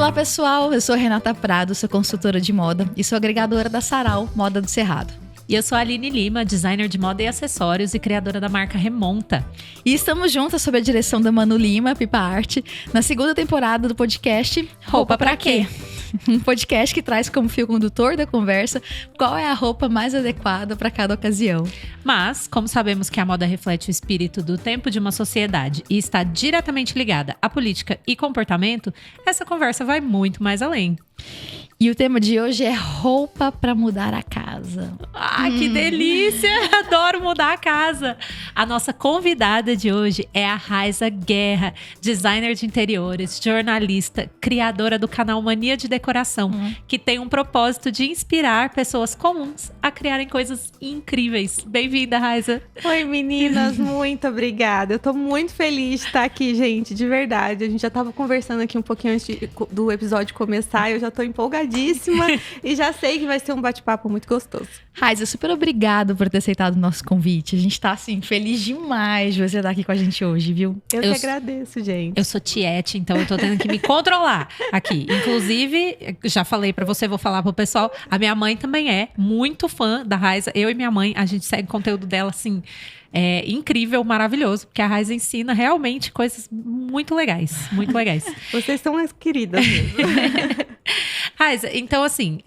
Olá pessoal, eu sou Renata Prado, sou consultora de moda e sou agregadora da Sarau Moda do Cerrado. E eu sou a Aline Lima, designer de moda e acessórios e criadora da marca Remonta. E estamos juntas sob a direção da Manu Lima, Pipa Arte, na segunda temporada do podcast Roupa Pra Quê? Um podcast que traz como fio condutor da conversa qual é a roupa mais adequada para cada ocasião. Mas, como sabemos que a moda reflete o espírito do tempo de uma sociedade e está diretamente ligada à política e comportamento, essa conversa vai muito mais além. E o tema de hoje é roupa para mudar a casa. Ah, que delícia! Adoro mudar a casa! A nossa convidada de hoje é a Raiza Guerra, designer de interiores, jornalista, criadora do canal Mania de Decoração, que tem um propósito de inspirar pessoas comuns a criarem coisas incríveis. Bem-vinda, Raiza! Oi, meninas! Muito obrigada! Eu tô muito feliz de estar aqui, gente, de verdade. A gente já tava conversando aqui um pouquinho antes do episódio começar, eu já tô empolgadíssima e já sei que vai ser um bate-papo muito gostoso. Raiza, super obrigado por ter aceitado o nosso convite. A gente tá, assim, feliz demais de você estar aqui com a gente hoje, viu? Eu que agradeço, gente. Eu sou tiete, então eu tô tendo que me controlar aqui. Inclusive, já falei pra você, vou falar pro pessoal, a minha mãe também é muito fã da Raiza. Eu e minha mãe, a gente segue o conteúdo dela, assim, incrível, maravilhoso, porque a Raiza ensina realmente coisas muito legais, muito legais. Vocês são as queridas mesmo. Raiza, então assim,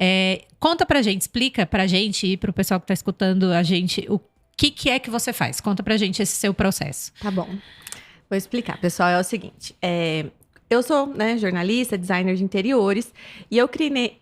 conta pra gente, explica pra gente e pro pessoal que tá escutando a gente o que é que você faz. Conta pra gente esse seu processo. Tá bom. Vou explicar, pessoal. É o seguinte, eu sou, jornalista, designer de interiores e eu criei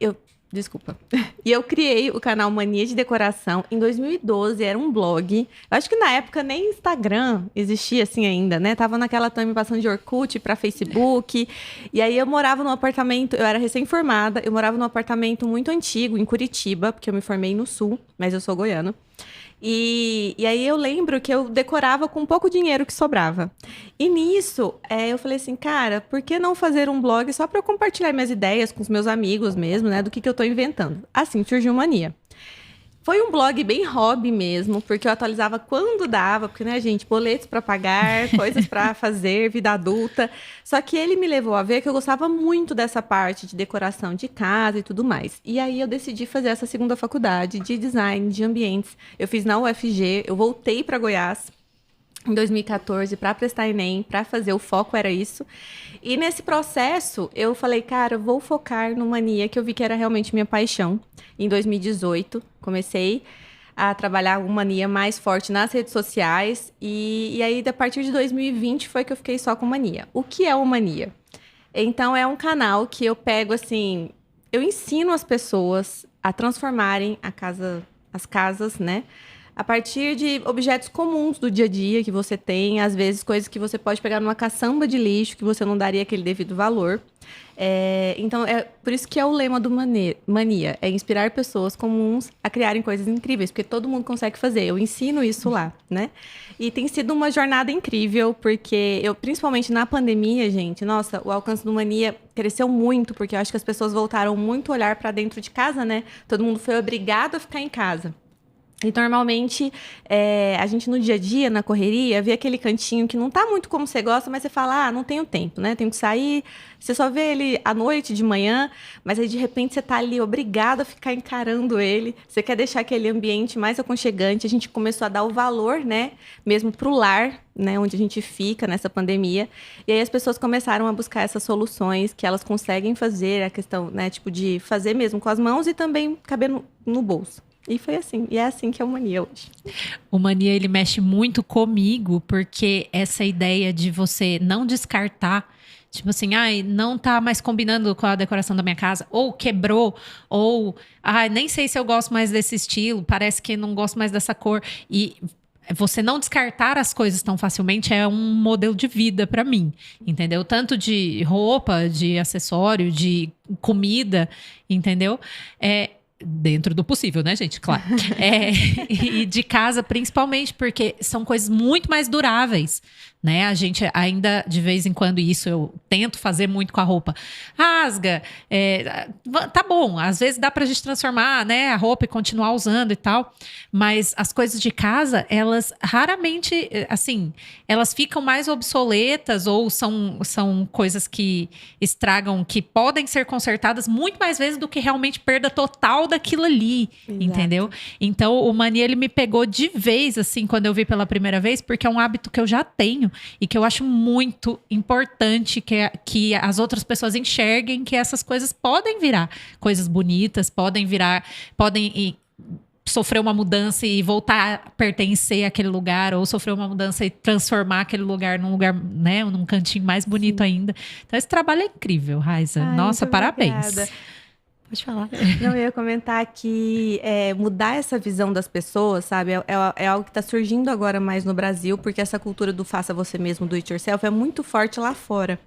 o canal Mania de Decoração em 2012, era um blog. Eu acho que na época nem Instagram existia assim ainda, né? Tava naquela time passando de Orkut para Facebook. E aí eu morava num apartamento, eu era recém-formada, eu morava num apartamento muito antigo em Curitiba, porque eu me formei no Sul, mas eu sou goiana. E aí eu lembro que eu decorava com pouco dinheiro que sobrava. E nisso, eu falei assim, cara, por que não fazer um blog só para eu compartilhar minhas ideias com os meus amigos mesmo, né? Do que eu tô inventando. Assim surgiu Mania. Foi um blog bem hobby mesmo, porque eu atualizava quando dava, porque, né, gente, boletos para pagar, coisas para fazer, vida adulta. Só que ele me levou a ver que eu gostava muito dessa parte de decoração de casa e tudo mais. E aí eu decidi fazer essa segunda faculdade de design de ambientes. Eu fiz na UFG, eu voltei para Goiás em 2014 para prestar Enem, para fazer, o foco era isso. E nesse processo, eu falei, cara, eu vou focar no Mania, que eu vi que era realmente minha paixão. Em 2018, comecei a trabalhar o Mania mais forte nas redes sociais. E aí, a partir de 2020, foi que eu fiquei só com Mania. O que é o Mania? Então, é um canal que eu pego, assim... Eu ensino as pessoas a transformarem as casas, né? A partir de objetos comuns do dia a dia que você tem, às vezes coisas que você pode pegar numa caçamba de lixo, que você não daria aquele devido valor. Então, por isso que é o lema do Mania, é inspirar pessoas comuns a criarem coisas incríveis, porque todo mundo consegue fazer. Eu ensino isso lá, né? E tem sido uma jornada incrível, porque principalmente na pandemia, gente, nossa, o alcance do Mania cresceu muito, porque eu acho que as pessoas voltaram muito a olhar para dentro de casa, né? Todo mundo foi obrigado a ficar em casa. E normalmente, a gente no dia a dia, na correria, vê aquele cantinho que não tá muito como você gosta, mas você fala, não tenho tempo, né? Tenho que sair. Você só vê ele à noite, de manhã, mas aí de repente você tá ali obrigado a ficar encarando ele. Você quer deixar aquele ambiente mais aconchegante. A gente começou a dar o valor, né? Mesmo pro lar, né? Onde a gente fica nessa pandemia. E aí as pessoas começaram a buscar essas soluções que elas conseguem fazer, a questão, né? Tipo, de fazer mesmo com as mãos e também caber no bolso. E foi assim, e é assim que é o Mania hoje. O Mania, ele mexe muito comigo, porque essa ideia de você não descartar, tipo assim, não tá mais combinando com a decoração da minha casa, ou quebrou, ou, nem sei se eu gosto mais desse estilo, parece que não gosto mais dessa cor, e você não descartar as coisas tão facilmente é um modelo de vida pra mim, entendeu? Tanto de roupa, de acessório, de comida, entendeu? Dentro do possível, né, gente? Claro. E de casa, principalmente, porque são coisas muito mais duráveis né? A gente ainda, de vez em quando, isso eu tento fazer muito com a roupa. Rasga, tá bom, às vezes dá pra gente transformar, né, a roupa e continuar usando e tal, mas as coisas de casa, elas raramente, assim, elas ficam mais obsoletas ou são coisas que estragam, que podem ser consertadas muito mais vezes do que realmente perda total daquilo ali, Exato. entendeu? Então, o Mani, ele me pegou de vez, assim, quando eu vi pela primeira vez, porque é um hábito que eu já tenho e que eu acho muito importante que as outras pessoas enxerguem que essas coisas podem virar coisas bonitas, podem sofrer uma mudança e voltar a pertencer àquele lugar, ou sofrer uma mudança e transformar aquele lugar num lugar, né, num cantinho mais bonito ainda. Então, esse trabalho é incrível, Raiza. Ai, nossa, muito parabéns. obrigada. Pode falar. Não, eu ia comentar que mudar essa visão das pessoas, sabe? É algo que está surgindo agora mais no Brasil, porque essa cultura do faça você mesmo, do it yourself, é muito forte lá fora,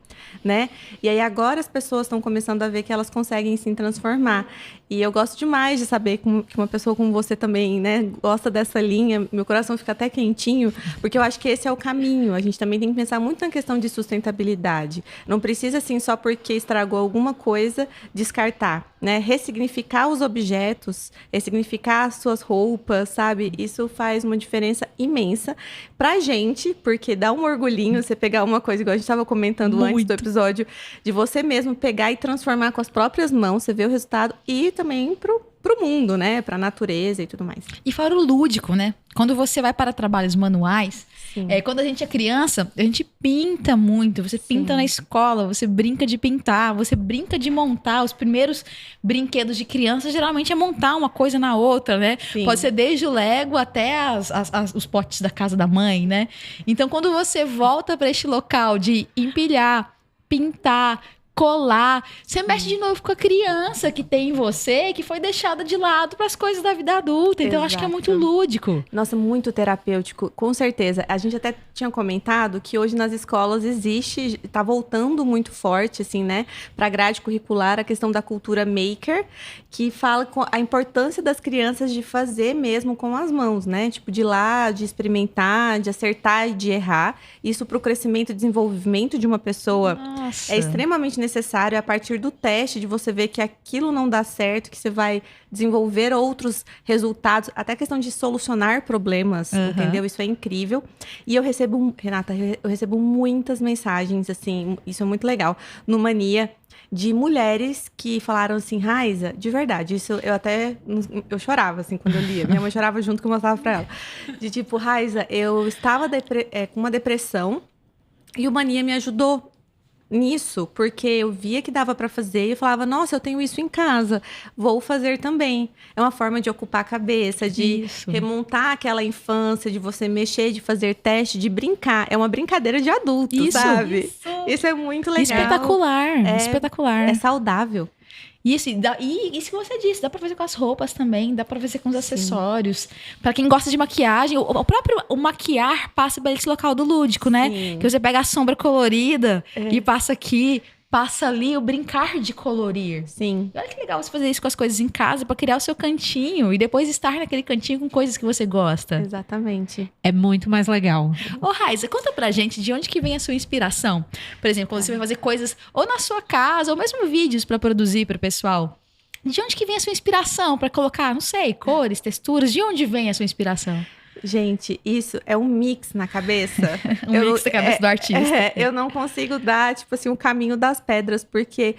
né? E aí agora as pessoas estão começando a ver que elas conseguem se transformar. E eu gosto demais de saber que uma pessoa como você também, né, gosta dessa linha. Meu coração fica até quentinho, porque eu acho que esse é o caminho. A gente também tem que pensar muito na questão de sustentabilidade. Não precisa, assim, só porque estragou alguma coisa, descartar, né? Ressignificar os objetos, ressignificar as suas roupas, sabe? Isso faz uma diferença imensa pra gente, porque dá um orgulhinho você pegar uma coisa, igual a gente estava comentando antes do episódio, de você mesmo pegar e transformar com as próprias mãos, você vê o resultado, e também pro mundo, né? Pra natureza e tudo mais. E fora o lúdico, né? Quando você vai para trabalhos manuais, Sim. quando a gente é criança, a gente pinta muito. Você pinta na escola, você brinca de pintar, você brinca de montar. Os primeiros brinquedos de criança geralmente é montar uma coisa na outra, né? Sim. Pode ser desde o Lego até os potes da casa da mãe, né? Então, quando você volta para este local de empilhar, pintar, colar, você mexe de novo com a criança que tem em você, que foi deixada de lado para as coisas da vida adulta. Então, eu acho que é muito lúdico. Nossa, muito terapêutico, com certeza. A gente até tinha comentado que hoje nas escolas tá voltando muito forte, assim, né, para a grade curricular, a questão da cultura maker, que fala com a importância das crianças de fazer mesmo com as mãos, né? Tipo, de ir lá, de experimentar, de acertar e de errar. Isso para o crescimento e desenvolvimento de uma pessoa Nossa. é extremamente necessário. A partir do teste, de você ver que aquilo não dá certo, que você vai desenvolver outros resultados, até a questão de solucionar problemas, entendeu? Isso é incrível. E eu recebo, Renata, muitas mensagens, assim, isso é muito legal, no Mania, de mulheres que falaram assim, Raiza, de verdade, isso eu chorava, assim, quando eu lia. Minha mãe chorava junto que eu mostrava pra ela. De tipo, Raiza, eu estava com uma depressão e o Mania me ajudou nisso, porque eu via que dava para fazer e eu falava, nossa, eu tenho isso em casa, vou fazer também. É uma forma de ocupar a cabeça, de remontar aquela infância, de você mexer, de fazer teste, de brincar. É uma brincadeira de adulto, sabe? Isso é muito legal. Espetacular, espetacular. É saudável. E isso que você disse, dá pra fazer com as roupas também, dá pra fazer com os acessórios. Pra quem gosta de maquiagem, o próprio maquiar passa por esse local do lúdico, né? Sim. Que você pega a sombra colorida e passa aqui, passa ali, o brincar de colorir. Sim. E olha que legal você fazer isso com as coisas em casa pra criar o seu cantinho e depois estar naquele cantinho com coisas que você gosta. Exatamente. É muito mais legal. Ô, Raiza, conta pra gente de onde que vem a sua inspiração. Por exemplo, quando você vai fazer coisas ou na sua casa, ou mesmo vídeos pra produzir pro pessoal. De onde que vem a sua inspiração pra colocar, não sei, cores, texturas? De onde vem a sua inspiração? Gente, isso é um mix na cabeça. Mix da cabeça do artista. Eu não consigo dar, tipo assim, o caminho das pedras, porque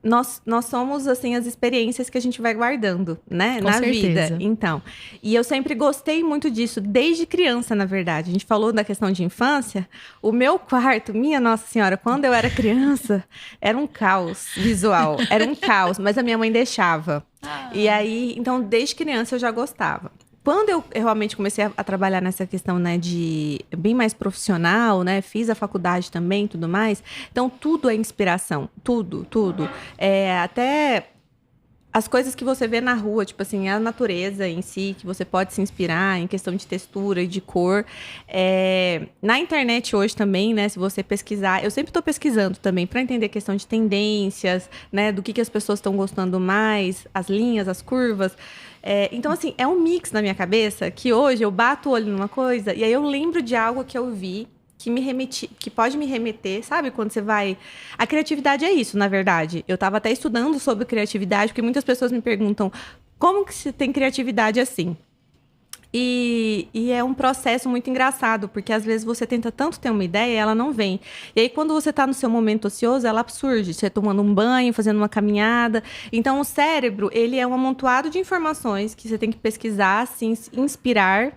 nós somos, assim, as experiências que a gente vai guardando, né? Com na certeza. vida. Então, e eu sempre gostei muito disso, desde criança, na verdade. A gente falou da questão de infância. O meu quarto, minha Nossa Senhora, quando eu era criança, era um caos visual. Era um caos, mas a minha mãe deixava. E aí, então, desde criança eu já gostava. Quando eu realmente comecei a trabalhar nessa questão, né, de bem mais profissional, né, fiz a faculdade também e tudo mais, então tudo é inspiração, tudo. Até as coisas que você vê na rua, tipo assim, a natureza em si, que você pode se inspirar em questão de textura e de cor. Na internet hoje também, né, se você pesquisar, eu sempre estou pesquisando também para entender a questão de tendências, né, do que as pessoas estão gostando mais, as linhas, as curvas. Então, assim, é um mix na minha cabeça que hoje eu bato o olho numa coisa e aí eu lembro de algo que eu vi que pode me remeter, sabe? Quando você vai... A criatividade é isso, na verdade. Eu estava até estudando sobre criatividade, porque muitas pessoas me perguntam como que você tem criatividade assim? E é um processo muito engraçado, porque às vezes você tenta tanto ter uma ideia e ela não vem. E aí, quando você está no seu momento ocioso, ela surge. Você tomando um banho, fazendo uma caminhada. Então, o cérebro, ele é um amontoado de informações que você tem que pesquisar, se inspirar.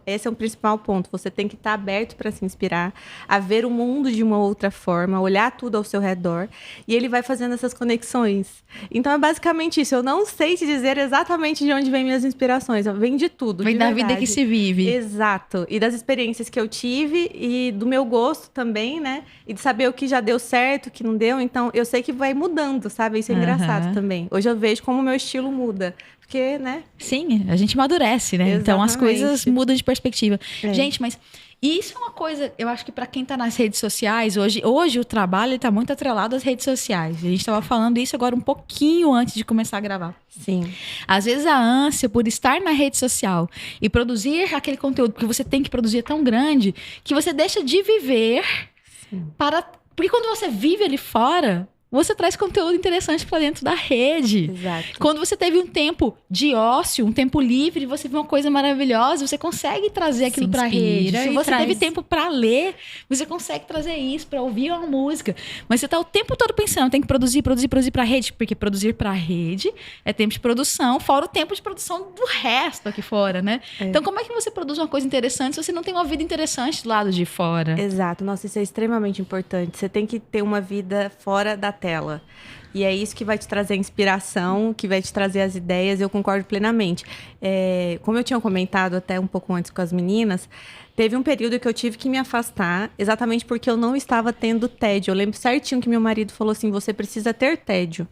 Esse é o principal ponto. Você tem que estar aberto para se inspirar, a ver o mundo de uma outra forma, olhar tudo ao seu redor. E ele vai fazendo essas conexões. Então, é basicamente isso. Eu não sei te dizer exatamente de onde vem minhas inspirações. Vem de tudo, Vem de da verdade. vida que se vive. Exato. E das experiências que eu tive e do meu gosto também, né? E de saber o que já deu certo, o que não deu. Então, eu sei que vai mudando, sabe? Isso é engraçado também. Hoje eu vejo como o meu estilo muda. Porque, né? Sim, a gente amadurece, né? Então as coisas mudam de perspectiva. Gente, mas isso é uma coisa, eu acho que para quem tá nas redes sociais, hoje o trabalho tá muito atrelado às redes sociais. A gente tava falando isso agora um pouquinho antes de começar a gravar. Sim. Às vezes a ânsia por estar na rede social e produzir aquele conteúdo que você tem que produzir é tão grande que você deixa de viver porque quando você vive ali fora, você traz conteúdo interessante para dentro da rede. Exato. Quando você teve um tempo de ócio, um tempo livre, você viu uma coisa maravilhosa, você consegue trazer aquilo para a rede. Se você teve tempo para ler, você consegue trazer isso, para ouvir uma música. Mas você tá o tempo todo pensando, tem que produzir para a rede, porque produzir para a rede é tempo de produção, fora o tempo de produção do resto aqui fora, né? Então, como é que você produz uma coisa interessante se você não tem uma vida interessante do lado de fora? Exato. Nossa, isso é extremamente importante. Você tem que ter uma vida fora da tela. E é isso que vai te trazer inspiração, que vai te trazer as ideias. Eu concordo plenamente. Como eu tinha comentado até um pouco antes com as meninas, teve um período que eu tive que me afastar, exatamente porque eu não estava tendo tédio. Eu lembro certinho que meu marido falou assim, você precisa ter tédio.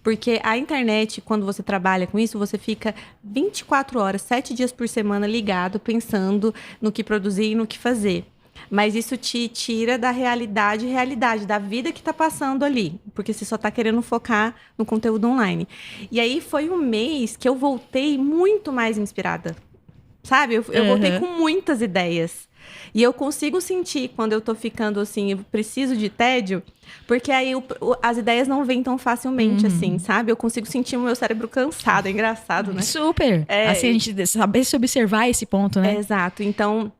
Porque a internet, quando você trabalha com isso, você fica 24 horas, 7 dias por semana ligado, pensando no que produzir e no que fazer. Mas isso te tira da realidade, da vida que está passando ali. Porque você só está querendo focar no conteúdo online. E aí foi um mês que eu voltei muito mais inspirada. Sabe? Eu voltei com muitas ideias. E eu consigo sentir quando eu tô ficando assim, eu preciso de tédio, porque aí as ideias não vêm tão facilmente assim, sabe? Eu consigo sentir o meu cérebro cansado, é engraçado, né? Super! Assim, a gente saber se observar esse ponto, né? Exato. Então,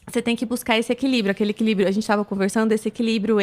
você tem que buscar esse equilíbrio, aquele equilíbrio. A gente estava conversando desse equilíbrio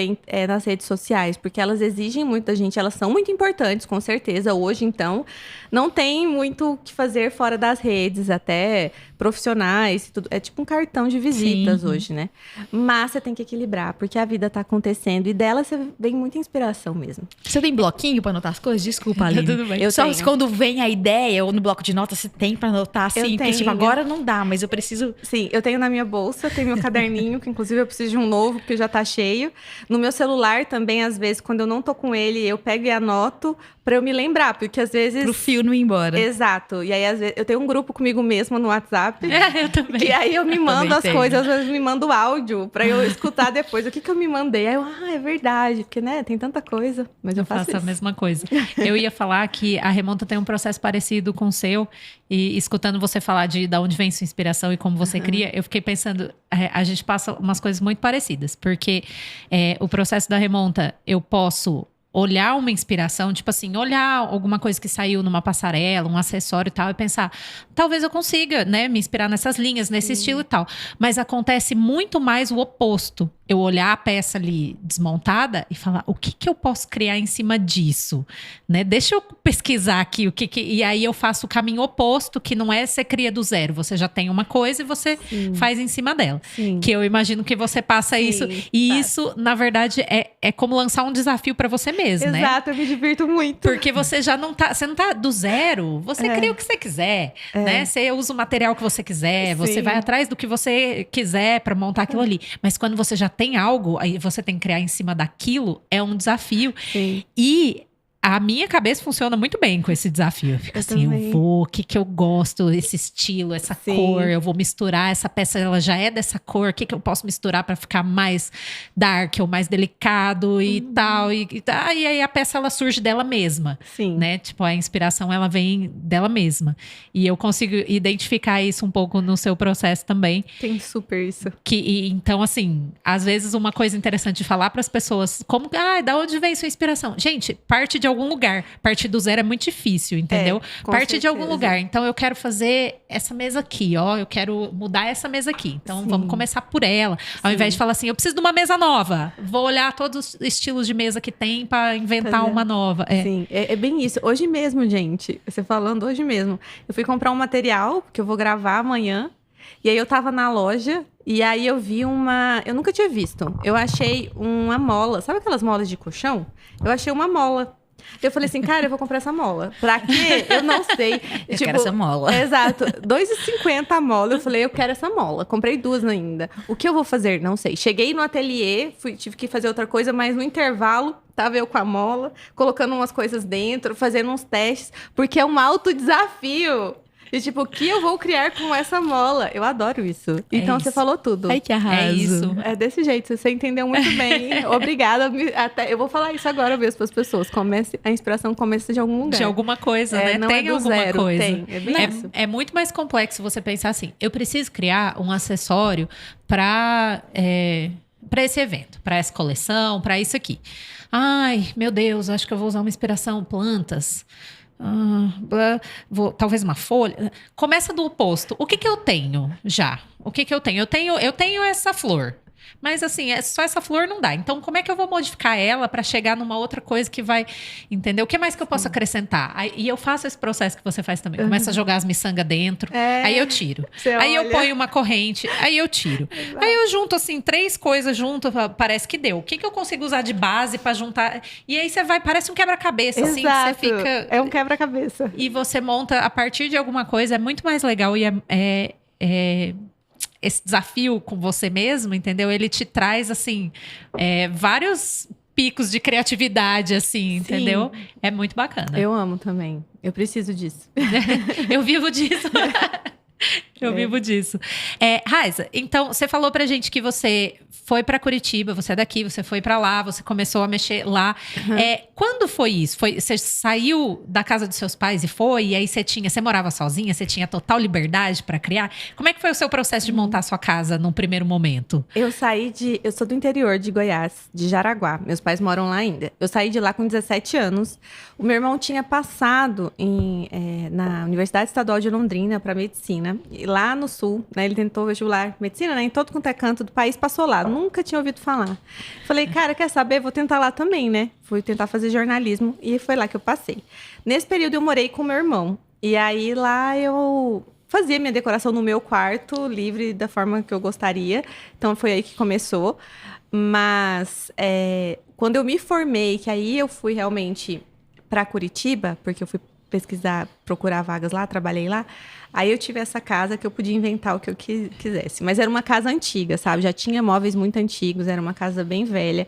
nas redes sociais, porque elas exigem muito da gente, elas são muito importantes, com certeza. Hoje, então, não tem muito o que fazer fora das redes, até profissionais, tudo. É tipo um cartão de visitas hoje, né? Mas você tem que equilibrar, porque a vida tá acontecendo e dela você vem muita inspiração mesmo. Você tem bloquinho pra anotar as coisas? Desculpa, Aline. Tudo bem. Eu só quando vem a ideia ou no bloco de notas, você tem pra anotar assim, porque tipo, agora não dá, mas eu preciso... Sim, eu tenho na minha bolsa, tenho meu caderninho, que inclusive eu preciso de um novo, porque já tá cheio. No meu celular também, às vezes, quando eu não tô com ele, eu pego e anoto pra eu me lembrar, porque às vezes... Pro fio não ir embora. Exato. E aí, às vezes, eu tenho um grupo comigo mesma no WhatsApp. Eu também. E aí eu me mando as tenho. coisas, às vezes me mando áudio pra eu escutar depois. O que eu me mandei? Aí eu, é verdade, porque, né, tem tanta coisa. Mas eu faço a isso. mesma coisa. Eu ia falar que a Remonta tem um processo parecido com o seu, e escutando você falar de onde vem sua inspiração e como você cria, eu fiquei pensando, a gente passa umas coisas muito parecidas, porque o processo da Remonta, eu posso olhar uma inspiração, tipo assim, olhar alguma coisa que saiu numa passarela, um acessório e tal, e pensar, talvez eu consiga, né, me inspirar nessas linhas, nesse estilo e tal. Mas acontece muito mais o oposto. Eu olhar a peça ali desmontada e falar, o que eu posso criar em cima disso? Né? Deixa eu pesquisar aqui e aí eu faço o caminho oposto, que não é você cria do zero. Você já tem uma coisa e você faz em cima dela. Sim. Que eu imagino que você passa isso. E isso, na verdade, é como lançar um desafio para você mesmo, né? Exato, eu me divirto muito. Porque você já não tá, você não tá do zero, você cria o que você quiser, né? Você usa o material que você quiser, você vai atrás do que você quiser para montar aquilo ali. Mas quando você já tem algo, aí você tem que criar em cima daquilo, é um desafio. Sim. E a minha cabeça funciona muito bem com esse desafio. Fica assim, também. eu vou, o que que eu gosto, esse estilo, essa Sim. cor, eu vou misturar, essa peça ela já é dessa cor, o que que eu posso misturar para ficar mais dark ou mais delicado e tal. E aí a peça ela surge dela mesma, Sim. né? Tipo, a inspiração ela vem dela mesma. E eu consigo identificar isso um pouco no seu processo também. Tem super isso. Então, assim, às vezes uma coisa interessante de falar para as pessoas, como, da onde vem sua inspiração? Gente, parte de algum lugar. Partir do zero é muito difícil, entendeu? Com Parte de algum certeza. lugar. Então, eu quero fazer essa mesa aqui, ó. Eu quero mudar essa mesa aqui. Então, Sim. vamos começar por ela. Ao invés de falar assim, eu preciso de uma mesa nova. Vou olhar todos os estilos de mesa que tem para inventar Fazer. uma nova. É. Sim, é bem isso. Hoje mesmo, gente, você falando hoje mesmo, eu fui comprar um material que eu vou gravar amanhã. E aí eu tava na loja e aí eu vi uma... Eu nunca tinha visto. Eu achei uma mola. Sabe aquelas molas de colchão? Eu achei uma mola. Eu falei assim, cara, eu vou comprar essa mola. Pra quê? Eu não sei. Eu quero essa mola. Exato. R$2,50 a mola. Eu falei, eu quero essa mola. Comprei 2 ainda. O que eu vou fazer? Não sei. Cheguei no ateliê, tive que fazer outra coisa, mas no intervalo, tava eu com a mola, colocando umas coisas dentro, fazendo uns testes, porque é um alto desafio. E tipo, o que eu vou criar com essa mola? Eu adoro isso. Então, você isso. falou tudo. Ai, que arraso. É isso. É desse jeito, você entendeu muito bem. Obrigada. Até, eu vou falar isso agora mesmo para as pessoas. A inspiração começa de algum lugar. De alguma coisa, né? Não Tem é do alguma zero, coisa. tem. É bem isso. É muito mais complexo você pensar assim, eu preciso criar um acessório para esse evento, para essa coleção, para isso aqui. Ai, meu Deus, acho que eu vou usar uma inspiração plantas. Talvez uma folha. Começa do oposto. O que que eu tenho já? O que que eu tenho? Eu tenho essa flor. Mas assim, só essa flor não dá. Então, como é que eu vou modificar ela para chegar numa outra coisa que vai... Entendeu? O que mais que eu posso acrescentar? E eu faço esse processo que você faz também. Começo a jogar as miçangas dentro, aí eu tiro. Aí eu ponho uma corrente, aí eu tiro. Aí eu junto assim, 3 coisas junto, parece que deu. O que que eu consigo usar de base para juntar? E aí você vai, parece um quebra-cabeça, assim, que você fica... É um quebra-cabeça. E você monta a partir de alguma coisa, é muito mais legal e esse desafio com você mesmo, entendeu? Ele te traz, assim, vários picos de criatividade, assim, entendeu? É muito bacana. Eu amo também. Eu preciso disso. Eu vivo disso. Eu vivo disso. Raiza, então, você falou pra gente que você foi pra Curitiba, você é daqui, você foi pra lá, você começou a mexer lá. Quando foi isso? Você saiu da casa dos seus pais e foi? E aí você morava sozinha? Você tinha total liberdade pra criar? Como é que foi o seu processo de montar a sua casa num primeiro momento? Eu sou do interior de Goiás, de Jaraguá. Meus pais moram lá ainda. Eu saí de lá com 17 anos. O meu irmão tinha passado na Universidade Estadual de Londrina para medicina. E lá no sul, né, ele tentou vestibular medicina, né, em todo quanto é canto do país, passou lá. Nunca tinha ouvido falar. Falei, cara, quer saber? Vou tentar lá também, né? Fui tentar fazer jornalismo e foi lá que eu passei. Nesse período eu morei com meu irmão. E aí lá eu fazia minha decoração no meu quarto, livre da forma que eu gostaria. Então foi aí que começou. Mas quando eu me formei, que aí eu fui realmente para Curitiba, porque eu fui procurar vagas lá, trabalhei lá. Aí eu tive essa casa que eu podia inventar o que eu quisesse. Mas era uma casa antiga, sabe? Já tinha móveis muito antigos, era uma casa bem velha.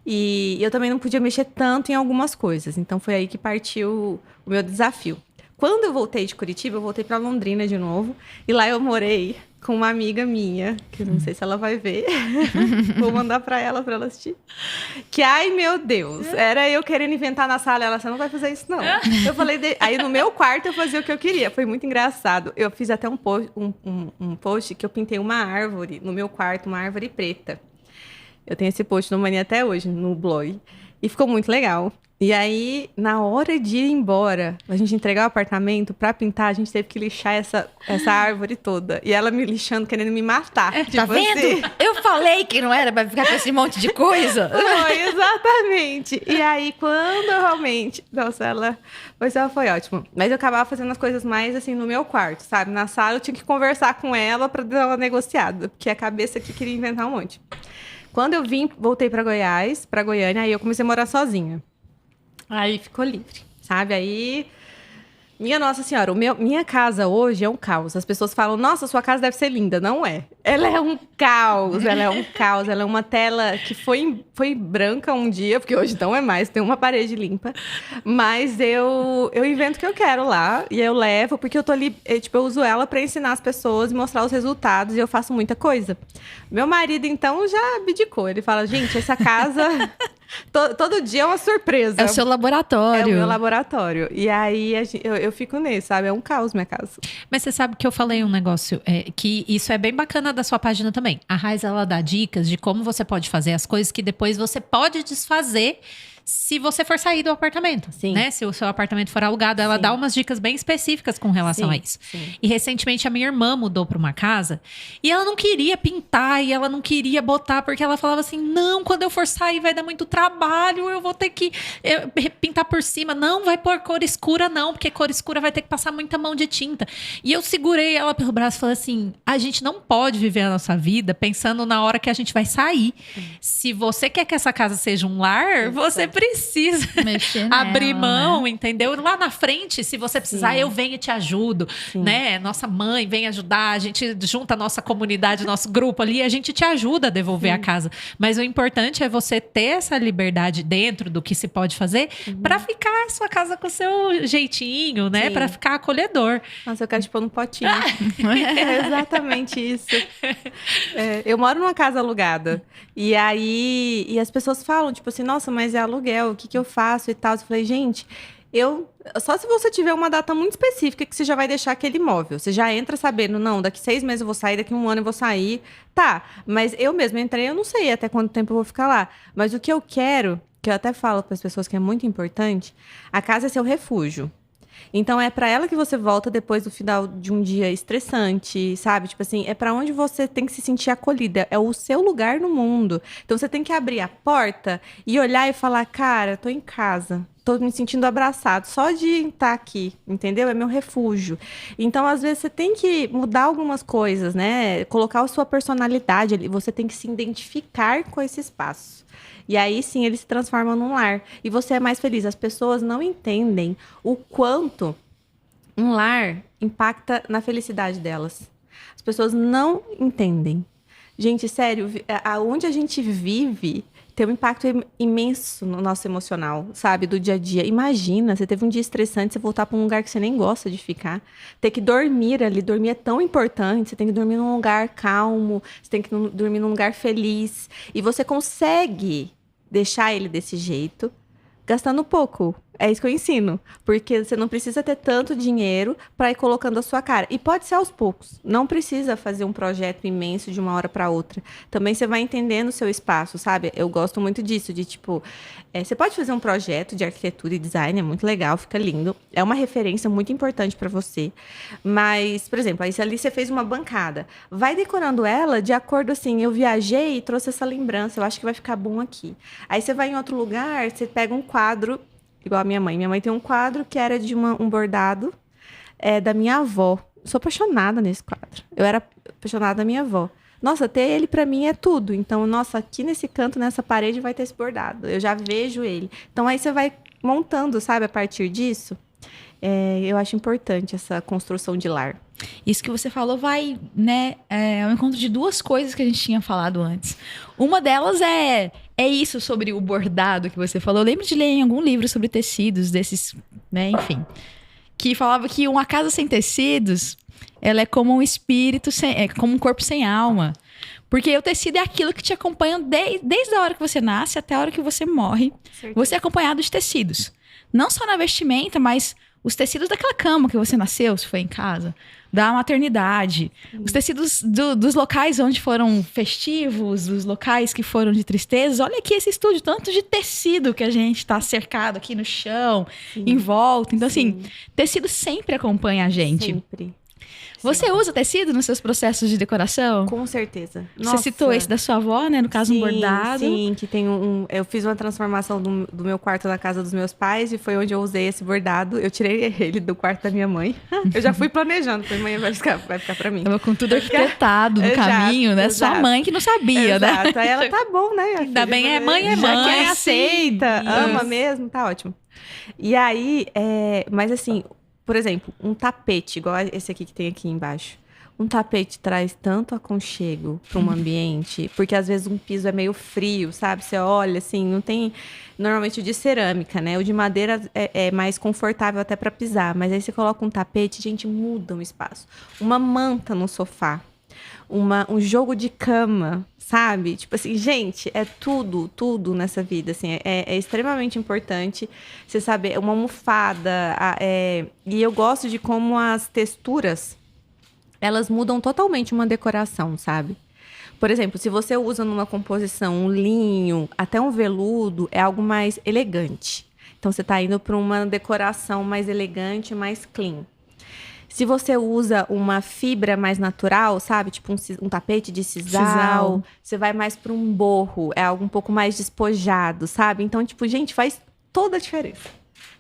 E eu também não podia mexer tanto em algumas coisas. Então foi aí que partiu o meu desafio. Quando eu voltei de Curitiba, eu voltei para Londrina de novo. E lá eu morei com uma amiga minha, que eu não sei se ela vai ver. Vou mandar para ela assistir. Que, ai, meu Deus, era eu querendo inventar na sala. Ela, você não vai fazer isso, não. Eu falei, aí no meu quarto eu fazia o que eu queria. Foi muito engraçado. Eu fiz até um post que eu pintei uma árvore no meu quarto, uma árvore preta. Eu tenho esse post no Mania até hoje, no blog. E ficou muito legal. E aí, na hora de ir embora, a gente entregar o apartamento pra pintar, a gente teve que lixar essa árvore toda. E ela me lixando, querendo me matar. Tá vendo? Assim. Eu falei que não era pra ficar com esse monte de coisa. Foi, exatamente. E aí, quando eu realmente... Nossa, ela foi ótimo. Mas eu acabava fazendo as coisas mais, assim, no meu quarto, sabe? Na sala, eu tinha que conversar com ela pra dar uma negociada. Porque a cabeça aqui queria inventar um monte. Quando eu voltei pra Goiânia, aí eu comecei a morar sozinha. Aí ficou livre, sabe? Aí, minha Nossa Senhora, minha casa hoje é um caos. As pessoas falam, nossa, sua casa deve ser linda. Não é. Ela é um caos, ela é um caos. Ela é uma tela que foi branca um dia, porque hoje não é mais, tem uma parede limpa. Mas eu invento o que eu quero lá e eu levo, porque eu tô ali, tipo, eu uso ela pra ensinar as pessoas e mostrar os resultados e eu faço muita coisa. Meu marido, então, já abdicou. Ele fala, gente, essa casa... todo dia é uma surpresa. É o seu laboratório. É o meu laboratório. E aí eu fico nesse, sabe? É um caos minha casa. Mas você sabe que eu falei um negócio que isso é bem bacana da sua página também. A Raiz, ela dá dicas de como você pode fazer as coisas que depois você pode desfazer se você for sair do apartamento, Sim. né? Se o seu apartamento for alugado, ela Sim. dá umas dicas bem específicas com relação a isso. Sim. E recentemente a minha irmã mudou para uma casa e ela não queria pintar e ela não queria botar porque ela falava assim: "Não, quando eu for sair vai dar muito trabalho, eu vou ter que pintar por cima. Não, vai pôr cor escura não, porque cor escura vai ter que passar muita mão de tinta". E eu segurei ela pelo braço e falei assim: "A gente não pode viver a nossa vida pensando na hora que a gente vai sair. Se você quer que essa casa seja um lar, você precisa Mexer abrir nela, mão, né? entendeu? Lá na frente, se você precisar, Sim. eu venho e te ajudo, Sim. né? Nossa mãe vem ajudar, a gente junta a nossa comunidade, nosso grupo ali, a gente te ajuda a devolver a casa. Mas o importante é você ter essa liberdade dentro do que se pode fazer pra ficar a sua casa com o seu jeitinho, né? Sim. Pra ficar acolhedor. Nossa, eu quero te pôr num potinho. É exatamente isso. Eu moro numa casa alugada. E aí... E as pessoas falam, tipo assim, nossa, mas é aluguel, o que eu faço e tal. Eu falei, gente... Só se você tiver uma data muito específica que você já vai deixar aquele imóvel. Você já entra sabendo, não, daqui 6 meses eu vou sair, daqui 1 ano eu vou sair. Tá, mas eu mesma entrei, eu não sei até quanto tempo eu vou ficar lá. Mas o que eu quero, que eu até falo para as pessoas que é muito importante, a casa é seu refúgio. Então, é para ela que você volta depois do final de um dia estressante, sabe? Tipo assim, é para onde você tem que se sentir acolhida. É o seu lugar no mundo. Então, você tem que abrir a porta e olhar e falar, cara, tô em casa. Tô me sentindo abraçado. Só de estar aqui, entendeu? É meu refúgio. Então, às vezes, você tem que mudar algumas coisas, né? Colocar a sua personalidade ali. Você tem que se identificar com esse espaço. E aí, sim, ele se transforma num lar. E você é mais feliz. As pessoas não entendem o quanto um lar impacta na felicidade delas. As pessoas não entendem. Gente, sério, onde a gente vive tem um impacto imenso no nosso emocional, sabe? Do dia a dia. Imagina, você teve um dia estressante, você voltar para um lugar que você nem gosta de ficar. Ter que dormir ali. Dormir é tão importante. Você tem que dormir num lugar calmo. Você tem que dormir num lugar feliz. E você consegue deixar ele desse jeito, gastando pouco. É isso que eu ensino. Porque você não precisa ter tanto dinheiro para ir colocando a sua cara. E pode ser aos poucos. Não precisa fazer um projeto imenso de uma hora para outra. Também você vai entendendo o seu espaço, sabe? Eu gosto muito disso, de tipo... você pode fazer um projeto de arquitetura e design, é muito legal, fica lindo. É uma referência muito importante para você. Mas, por exemplo, aí ali você fez uma bancada. Vai decorando ela de acordo, assim, eu viajei e trouxe essa lembrança, eu acho que vai ficar bom aqui. Aí você vai em outro lugar, você pega um quadro... Igual a minha mãe. Minha mãe tem um quadro que era de um bordado da minha avó. Sou apaixonada nesse quadro. Eu era apaixonada da minha avó. Nossa, ter ele pra mim é tudo. Então, nossa, aqui nesse canto, nessa parede, vai ter esse bordado. Eu já vejo ele. Então, aí você vai montando, sabe, a partir disso. Eu acho importante essa construção de lar. Isso que você falou vai, né, ao encontro de duas coisas que a gente tinha falado antes. Uma delas é isso sobre o bordado que você falou. Eu lembro de ler em algum livro sobre tecidos desses, né, enfim, que falava que uma casa sem tecidos, ela é como um espírito como um corpo sem alma. Porque o tecido é aquilo que te acompanha desde a hora que você nasce até a hora que você morre. Certeza. Você é acompanhado de tecidos. Não só na vestimenta, mas os tecidos daquela cama que você nasceu, se foi em casa, da maternidade, os tecidos dos locais onde foram festivos, dos locais que foram de tristezas. Olha aqui esse estúdio, tanto de tecido que a gente está cercado aqui no chão, em volta. Então, assim, tecido sempre acompanha a gente. Sempre. Você usa tecido nos seus processos de decoração? Com certeza. Você citou esse da sua avó, né? No caso, um bordado. Sim, que tem eu fiz uma transformação do meu quarto na casa dos meus pais e foi onde eu usei esse bordado. Eu tirei ele do quarto da minha mãe. Eu já fui planejando, falei, mãe, vai ficar pra mim. Tava com tudo arquitetado no Exato, caminho, né? Sua exato. mãe que não sabia, né? Exato. Aí ela, tá bom, né? Ainda bem, é mãe, é Já mãe, que sim. aceita, ama Isso. mesmo, tá ótimo. E aí, mas assim, por exemplo, um tapete, igual esse aqui que tem aqui embaixo. Um tapete traz tanto aconchego para um ambiente, porque às vezes um piso é meio frio, sabe? Você olha assim, não tem. Normalmente o de cerâmica, né? O de madeira é mais confortável até para pisar, mas aí você coloca um tapete, gente, muda o espaço. Uma manta no sofá, um jogo de cama, sabe? Tipo assim, gente, é tudo nessa vida, assim, é extremamente importante você saber, uma almofada, e eu gosto de como as texturas, elas mudam totalmente uma decoração, sabe? Por exemplo, se você usa numa composição um linho, até um veludo, é algo mais elegante. Então, você tá indo para uma decoração mais elegante, mais clean. Se você usa uma fibra mais natural, sabe? Tipo um tapete de sisal, você vai mais para um borro. É algo um pouco mais despojado, sabe? Então, tipo, gente, faz toda a diferença.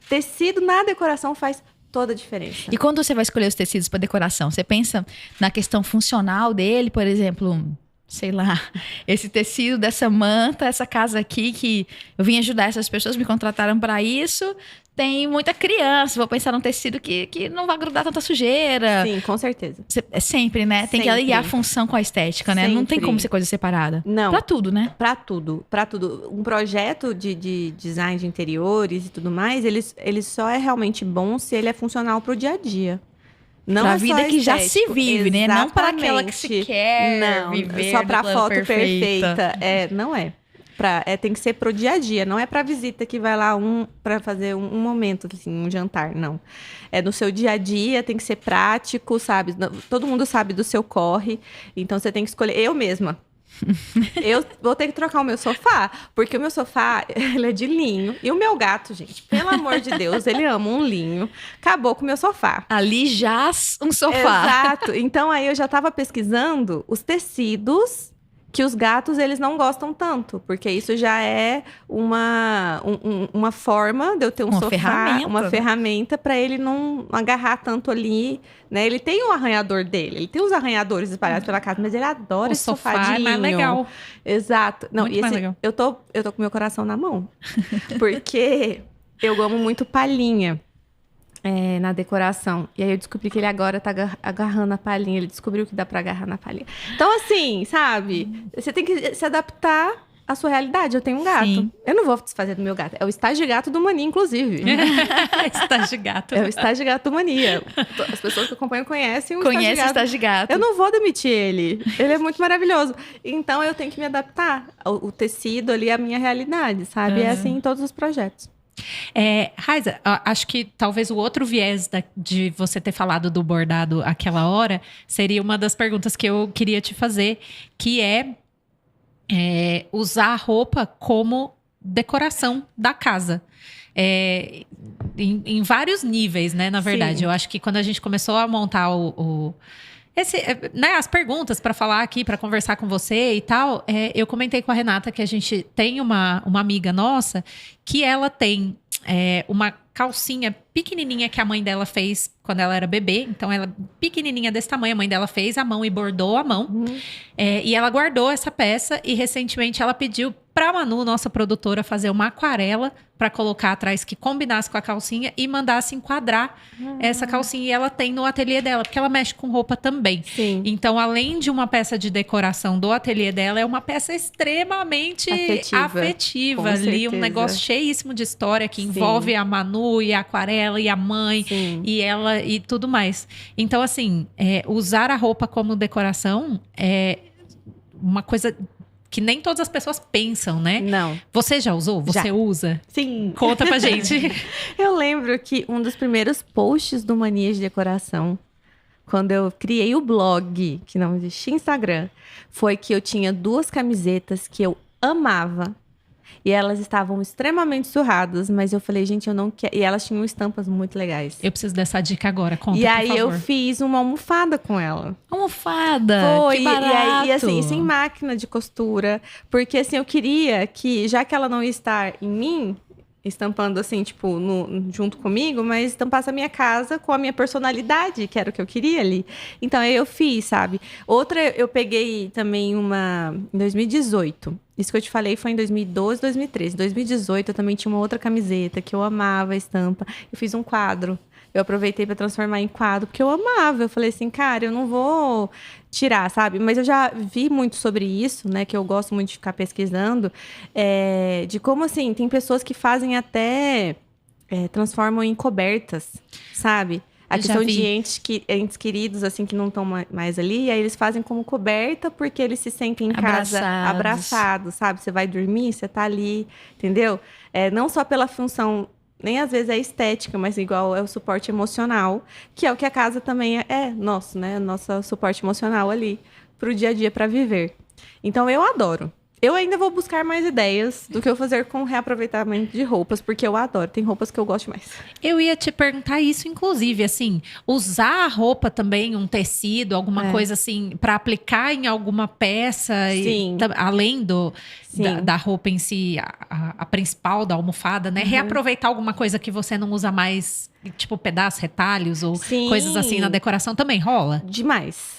Tecido na decoração faz toda a diferença. E quando você vai escolher os tecidos para decoração, você pensa na questão funcional dele, por exemplo, sei lá, esse tecido dessa manta, essa casa aqui que eu vim ajudar essas pessoas, me contrataram para isso. Tem muita criança, vou pensar num tecido que não vai grudar tanta sujeira. Sim, com certeza. É sempre, né? Tem que Sempre. aliar a função com a estética, né? Sempre. Não tem como ser coisa separada. Não. Pra tudo, né? Pra tudo. Um projeto de design de interiores e tudo mais, ele só é realmente bom se ele é funcional pro dia a dia. Não Pra é vida só que já estético. se vive, né? Não para aquela que Exatamente. se quer Não, viver só do pra plano foto perfeita. perfeita. Não é. Tem que ser pro dia a dia, não é pra visita que vai lá pra fazer um momento, assim, um jantar, não. É no seu dia a dia, tem que ser prático, sabe? Todo mundo sabe do seu corre, então você tem que escolher. Eu mesma. Eu vou ter que trocar o meu sofá, porque o meu sofá, ele é de linho. E o meu gato, gente, pelo amor de Deus, ele ama um linho. Acabou com o meu sofá. Ali jaz um sofá. Exato. Então, aí eu já tava pesquisando os tecidos que os gatos, eles não gostam tanto. Porque isso já é uma forma de eu ter um Uma sofá, ferramenta, uma né? ferramenta para ele não agarrar tanto ali, né? Ele tem o arranhador dele, ele tem os arranhadores espalhados pela casa, mas ele adora O esse sofá sofá de é mais linho. legal. Exato. Não, Muito e mais esse, legal. eu tô com meu coração na mão. Porque eu amo muito palhinha. Na decoração. E aí eu descobri que ele agora tá agarrando a palhinha. Ele descobriu que dá pra agarrar na palhinha. Então, assim, sabe? Você tem que se adaptar à sua realidade. Eu tenho um gato. Sim. Eu não vou desfazer do meu gato. É o estágio gato do Mania, inclusive. Estágio de gato. É o estágio gato do Mania. As pessoas que acompanham conhecem o Conhece o estágio gato. estágio de gato. Eu não vou demitir ele. Ele é muito maravilhoso. Então, eu tenho que me adaptar. O tecido ali é a minha realidade, sabe? É assim em todos os projetos. Raiza, acho que talvez o outro viés de você ter falado do bordado aquela hora seria uma das perguntas que eu queria te fazer, que é usar a roupa como decoração da casa. Em vários níveis, né? Na verdade, Sim. eu acho que quando a gente começou a montar as perguntas para falar aqui, para conversar com você e tal, eu comentei com a Renata que a gente tem uma amiga nossa que ela tem uma calcinha pequenininha que a mãe dela fez quando ela era bebê. Então, ela pequenininha desse tamanho, a mãe dela fez a mão e bordou a mão. E ela guardou essa peça e recentemente ela pediu pra Manu, nossa produtora, fazer uma aquarela para colocar atrás que combinasse com a calcinha e mandasse enquadrar essa calcinha. E ela tem no ateliê dela, porque ela mexe com roupa também. Sim. Então, além de uma peça de decoração do ateliê dela, é uma peça extremamente afetiva Com ali, um certeza. negócio cheíssimo de história que Sim. envolve a Manu e a aquarela e a mãe Sim. e ela e tudo mais. Então, assim, usar a roupa como decoração é uma coisa que nem todas as pessoas pensam, né? Não. Você já usou? Você Já. usa? Sim. Conta pra gente. Eu lembro que um dos primeiros posts do Mania de Decoração, quando eu criei o blog, que não existia Instagram, foi que eu tinha 2 camisetas que eu amava. E elas estavam extremamente surradas, mas eu falei, gente, eu não quero. E elas tinham estampas muito legais. Eu preciso dessa dica agora, conta, E aí por eu favor. fiz uma almofada com ela. Almofada. Foi, Que e aí, barato. e assim, sem máquina de costura. Porque assim, eu queria que, já que ela não ia estar em mim, estampando assim, tipo, junto comigo, mas estampasse a minha casa com a minha personalidade, que era o que eu queria ali. Então, aí eu fiz, sabe? Outra, eu peguei também uma em 2018. Isso que eu te falei foi em 2012, 2013. Em 2018, eu também tinha uma outra camiseta que eu amava a estampa. Eu fiz um quadro eu aproveitei para transformar em quadro, porque eu amava. Eu falei assim, cara, eu não vou tirar, sabe? Mas eu já vi muito sobre isso, né? Que eu gosto muito de ficar pesquisando, de como, assim, tem pessoas que fazem até... transformam em cobertas, sabe? A questão de entes queridos, assim, que não estão mais ali, e aí eles fazem como coberta porque eles se sentem em casa abraçados, sabe? Você vai dormir, você tá ali, entendeu? Não só pela função, nem às vezes é estética, mas igual é o suporte emocional, que é o que a casa também é nosso, né? Nosso suporte emocional ali pro dia a dia, para viver. Então, eu adoro. Eu ainda vou buscar mais ideias do que eu fazer com reaproveitamento de roupas, porque eu adoro. Tem roupas que eu gosto mais. Eu ia te perguntar isso, inclusive, assim, usar a roupa também, um tecido, alguma coisa assim, para aplicar em alguma peça, além da roupa em si, a principal, da almofada, né? Reaproveitar alguma coisa que você não usa mais, tipo pedaços, retalhos ou coisas assim na decoração também rola? Demais.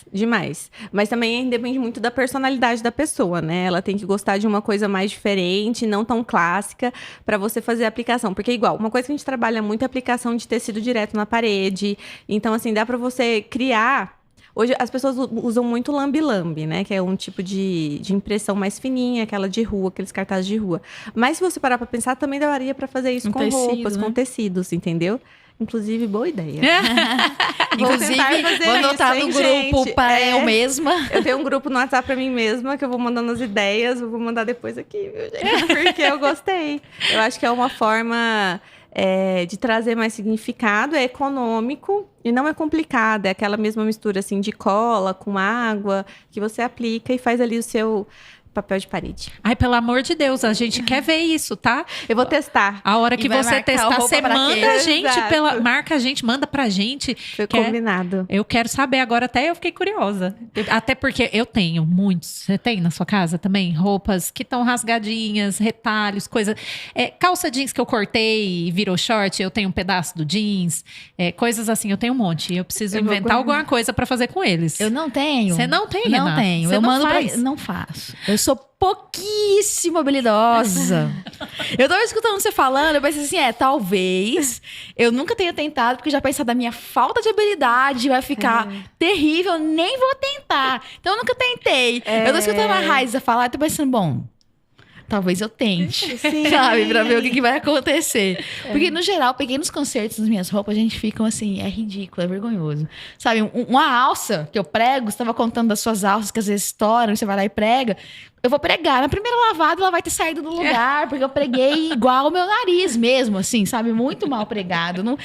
Mas também depende muito da personalidade da pessoa, né? Ela tem que gostar de uma coisa mais diferente, não tão clássica, para você fazer a aplicação. Porque igual, uma coisa que a gente trabalha muito é a aplicação de tecido direto na parede. Então, assim, dá para você criar... Hoje as pessoas usam muito lambe-lambe, né? Que é um tipo de impressão mais fininha, aquela de rua, aqueles cartazes de rua. Mas se você parar para pensar, também daria para fazer isso com roupas, com tecidos, entendeu? Inclusive, boa ideia. Inclusive, vou anotar no grupo para eu mesma. Eu tenho um grupo no WhatsApp para mim mesma, que eu vou mandando as ideias. Eu vou mandar depois aqui, viu, gente? Porque eu gostei. Eu acho que é uma forma de trazer mais significado. É econômico e não é complicado. É aquela mesma mistura assim, de cola com água, que você aplica e faz ali o seu... papel de parede. Ai, pelo amor de Deus, a gente quer ver isso, tá? Eu vou testar. A hora que você testar, você manda a gente, marca a gente, manda pra gente. Foi combinado. Eu quero saber agora, até eu fiquei curiosa. Até porque eu tenho muitos. Você tem na sua casa também? Roupas que estão rasgadinhas, retalhos, coisa. Calça jeans que eu cortei e virou short, eu tenho um pedaço do jeans. Coisas assim, eu tenho um monte. Eu preciso inventar alguma coisa pra fazer com eles. Eu não tenho. Você não tem, Renata? Não tenho. Eu mando não faço. Eu sou pouquíssimo habilidosa. Eu tava escutando você falando, eu pensei assim, talvez eu nunca tenha tentado, porque já pensei da minha falta de habilidade, vai ficar terrível, nem vou tentar. Então eu nunca tentei. Eu tô escutando a Raíssa falar e tô pensando, bom, talvez eu tente, sabe? Pra ver o que vai acontecer. Porque, no geral, pequenos concertos nas minhas roupas, a gente fica assim, é ridículo, é vergonhoso. Sabe, uma alça que eu prego, você tava contando das suas alças que às vezes estouram, você vai lá e prega. Eu vou pregar. Na primeira lavada, ela vai ter saído do lugar, porque eu preguei igual o meu nariz mesmo, assim, sabe? Muito mal pregado. Não...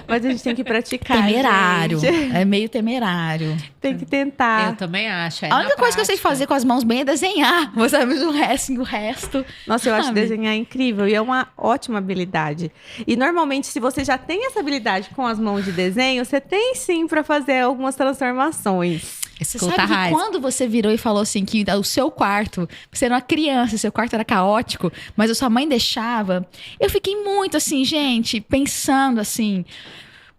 Mas a gente tem que praticar. Temerário. Gente. É meio temerário. Tem que tentar. Eu também acho. A única coisa que eu sei fazer com as mãos bem é desenhar. Você sabe, o resto. Nossa, eu acho desenhar incrível. E é uma ótima habilidade. E normalmente, se você já tem essa habilidade com as mãos de desenho, você tem sim para fazer algumas transformações. Você sabe que quando você virou e falou assim que o seu quarto, você era uma criança, seu quarto era caótico, mas a sua mãe deixava, eu fiquei muito assim, gente, pensando assim,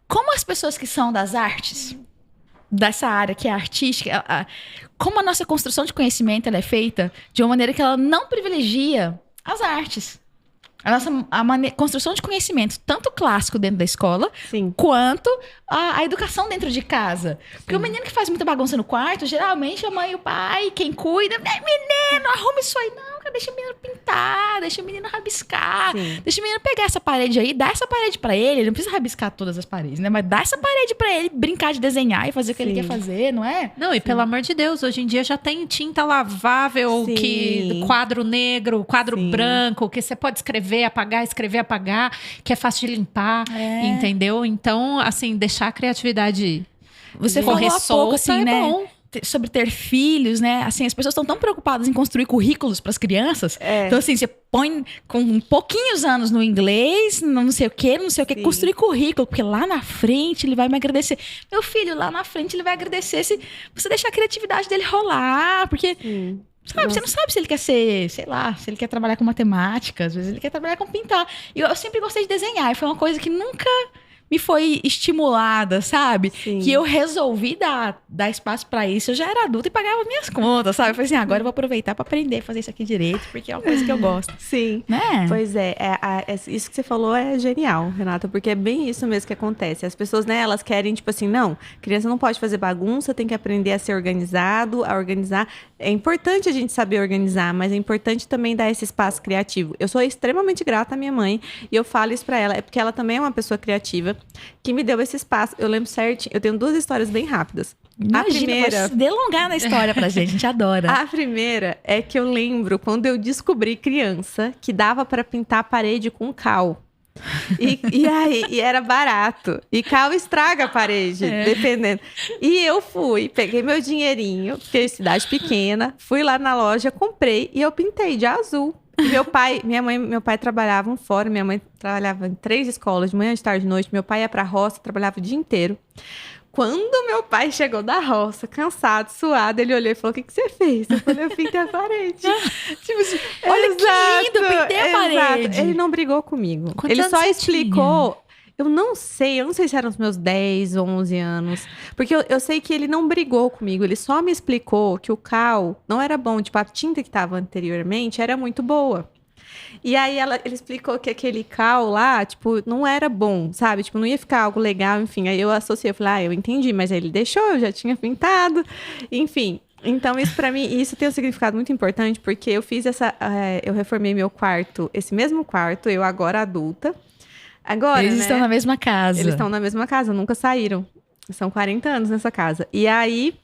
como as pessoas que são das artes, dessa área que é artística, como a nossa construção de conhecimento ela é feita de uma maneira que ela não privilegia as artes. A nossa construção de conhecimento, tanto clássico dentro da escola, quanto a educação dentro de casa. Porque o menino que faz muita bagunça no quarto, geralmente a mãe e o pai, quem cuida, menino, arruma isso aí. Não, cara, deixa o menino pintar, deixa o menino rabiscar, deixa o menino pegar essa parede aí, dá essa parede pra ele não precisa rabiscar todas as paredes, né? Mas dá essa parede pra ele brincar de desenhar e fazer o que ele quer fazer, não é? Não, e pelo amor de Deus, hoje em dia já tem tinta lavável, quadro negro, quadro branco, que você pode escrever, apagar, que é fácil de limpar, entendeu? Então, assim, deixar a criatividade você correr falou há pouco, assim, né? Bom. Sobre ter filhos, né? Assim, as pessoas estão tão preocupadas em construir currículos para as crianças. Então, assim, você põe com pouquinhos anos no inglês, não sei o quê, construir currículo, porque lá na frente ele vai me agradecer. Meu filho, lá na frente ele vai agradecer se você deixar a criatividade dele rolar, porque... Sabe, você não sabe se ele quer ser, sei lá, se ele quer trabalhar com matemática, às vezes ele quer trabalhar com pintar. E eu sempre gostei de desenhar, e foi uma coisa que nunca me foi estimulada, sabe? Sim. Que eu resolvi dar espaço pra isso. Eu já era adulta e pagava minhas contas, sabe? Eu falei assim, agora eu vou aproveitar pra aprender a fazer isso aqui direito, porque é uma coisa que eu gosto. Sim. Né? Pois isso que você falou é genial, Renata, porque é bem isso mesmo que acontece. As pessoas, né, elas querem, tipo assim, não, criança não pode fazer bagunça, tem que aprender a ser organizado, a organizar. É importante a gente saber organizar, mas é importante também dar esse espaço criativo. Eu sou extremamente grata à minha mãe e eu falo isso pra ela, é porque ela também é uma pessoa criativa que me deu esse espaço. Eu lembro certinho, eu tenho 2 histórias bem rápidas. Imagina, A primeira, pode se delongar na história pra gente, a gente adora. a primeira é que eu lembro quando eu descobri criança que dava pra pintar a parede com cal. E era barato. E cal estraga a parede, dependendo. E eu peguei meu dinheirinho, porque é cidade pequena, fui lá na loja, comprei e eu pintei de azul. E meu pai trabalhavam fora, minha mãe trabalhava em 3 escolas, de manhã, de tarde, de noite. Meu pai ia pra roça, trabalhava o dia inteiro. Quando meu pai chegou da roça, cansado, suado, ele olhou e falou: o que você fez? Eu falei: eu pintei a parede. Tipo assim, olha que lindo, eu pintei a parede. Ele não brigou comigo. Quantos Ele anos só você explicou. Eu não sei se eram os meus 10, 11 anos. Porque eu sei que ele não brigou comigo, ele só me explicou que o cal não era bom. Tipo, a tinta que estava anteriormente era muito boa. E aí ele explicou que aquele cal lá, tipo, não era bom, sabe? Tipo, não ia ficar algo legal, enfim. Aí eu associei, eu falei, eu entendi, mas aí ele deixou, eu já tinha pintado, enfim. Então, isso pra mim, isso tem um significado muito importante, porque eu fiz eu reformei meu quarto, esse mesmo quarto, eu agora adulta. Agora, eles estão na mesma casa. Eles estão na mesma casa, nunca saíram. São 40 anos nessa casa. E aí,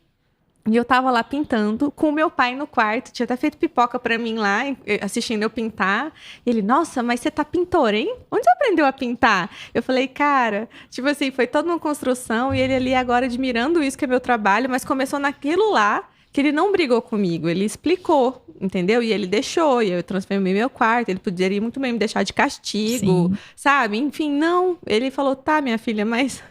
eu tava lá pintando com o meu pai no quarto. Tinha até feito pipoca pra mim lá, assistindo eu pintar. E ele, nossa, mas você tá pintor, hein? Onde você aprendeu a pintar? Eu falei, cara, tipo assim, foi toda uma construção. E ele ali agora admirando isso que é meu trabalho. Mas começou naquilo lá, que ele não brigou comigo. Ele explicou, entendeu? E ele deixou. E eu transformei meu quarto. Ele poderia muito bem me deixar de castigo, Sim. sabe? Enfim, não. Ele falou, tá, minha filha, mas...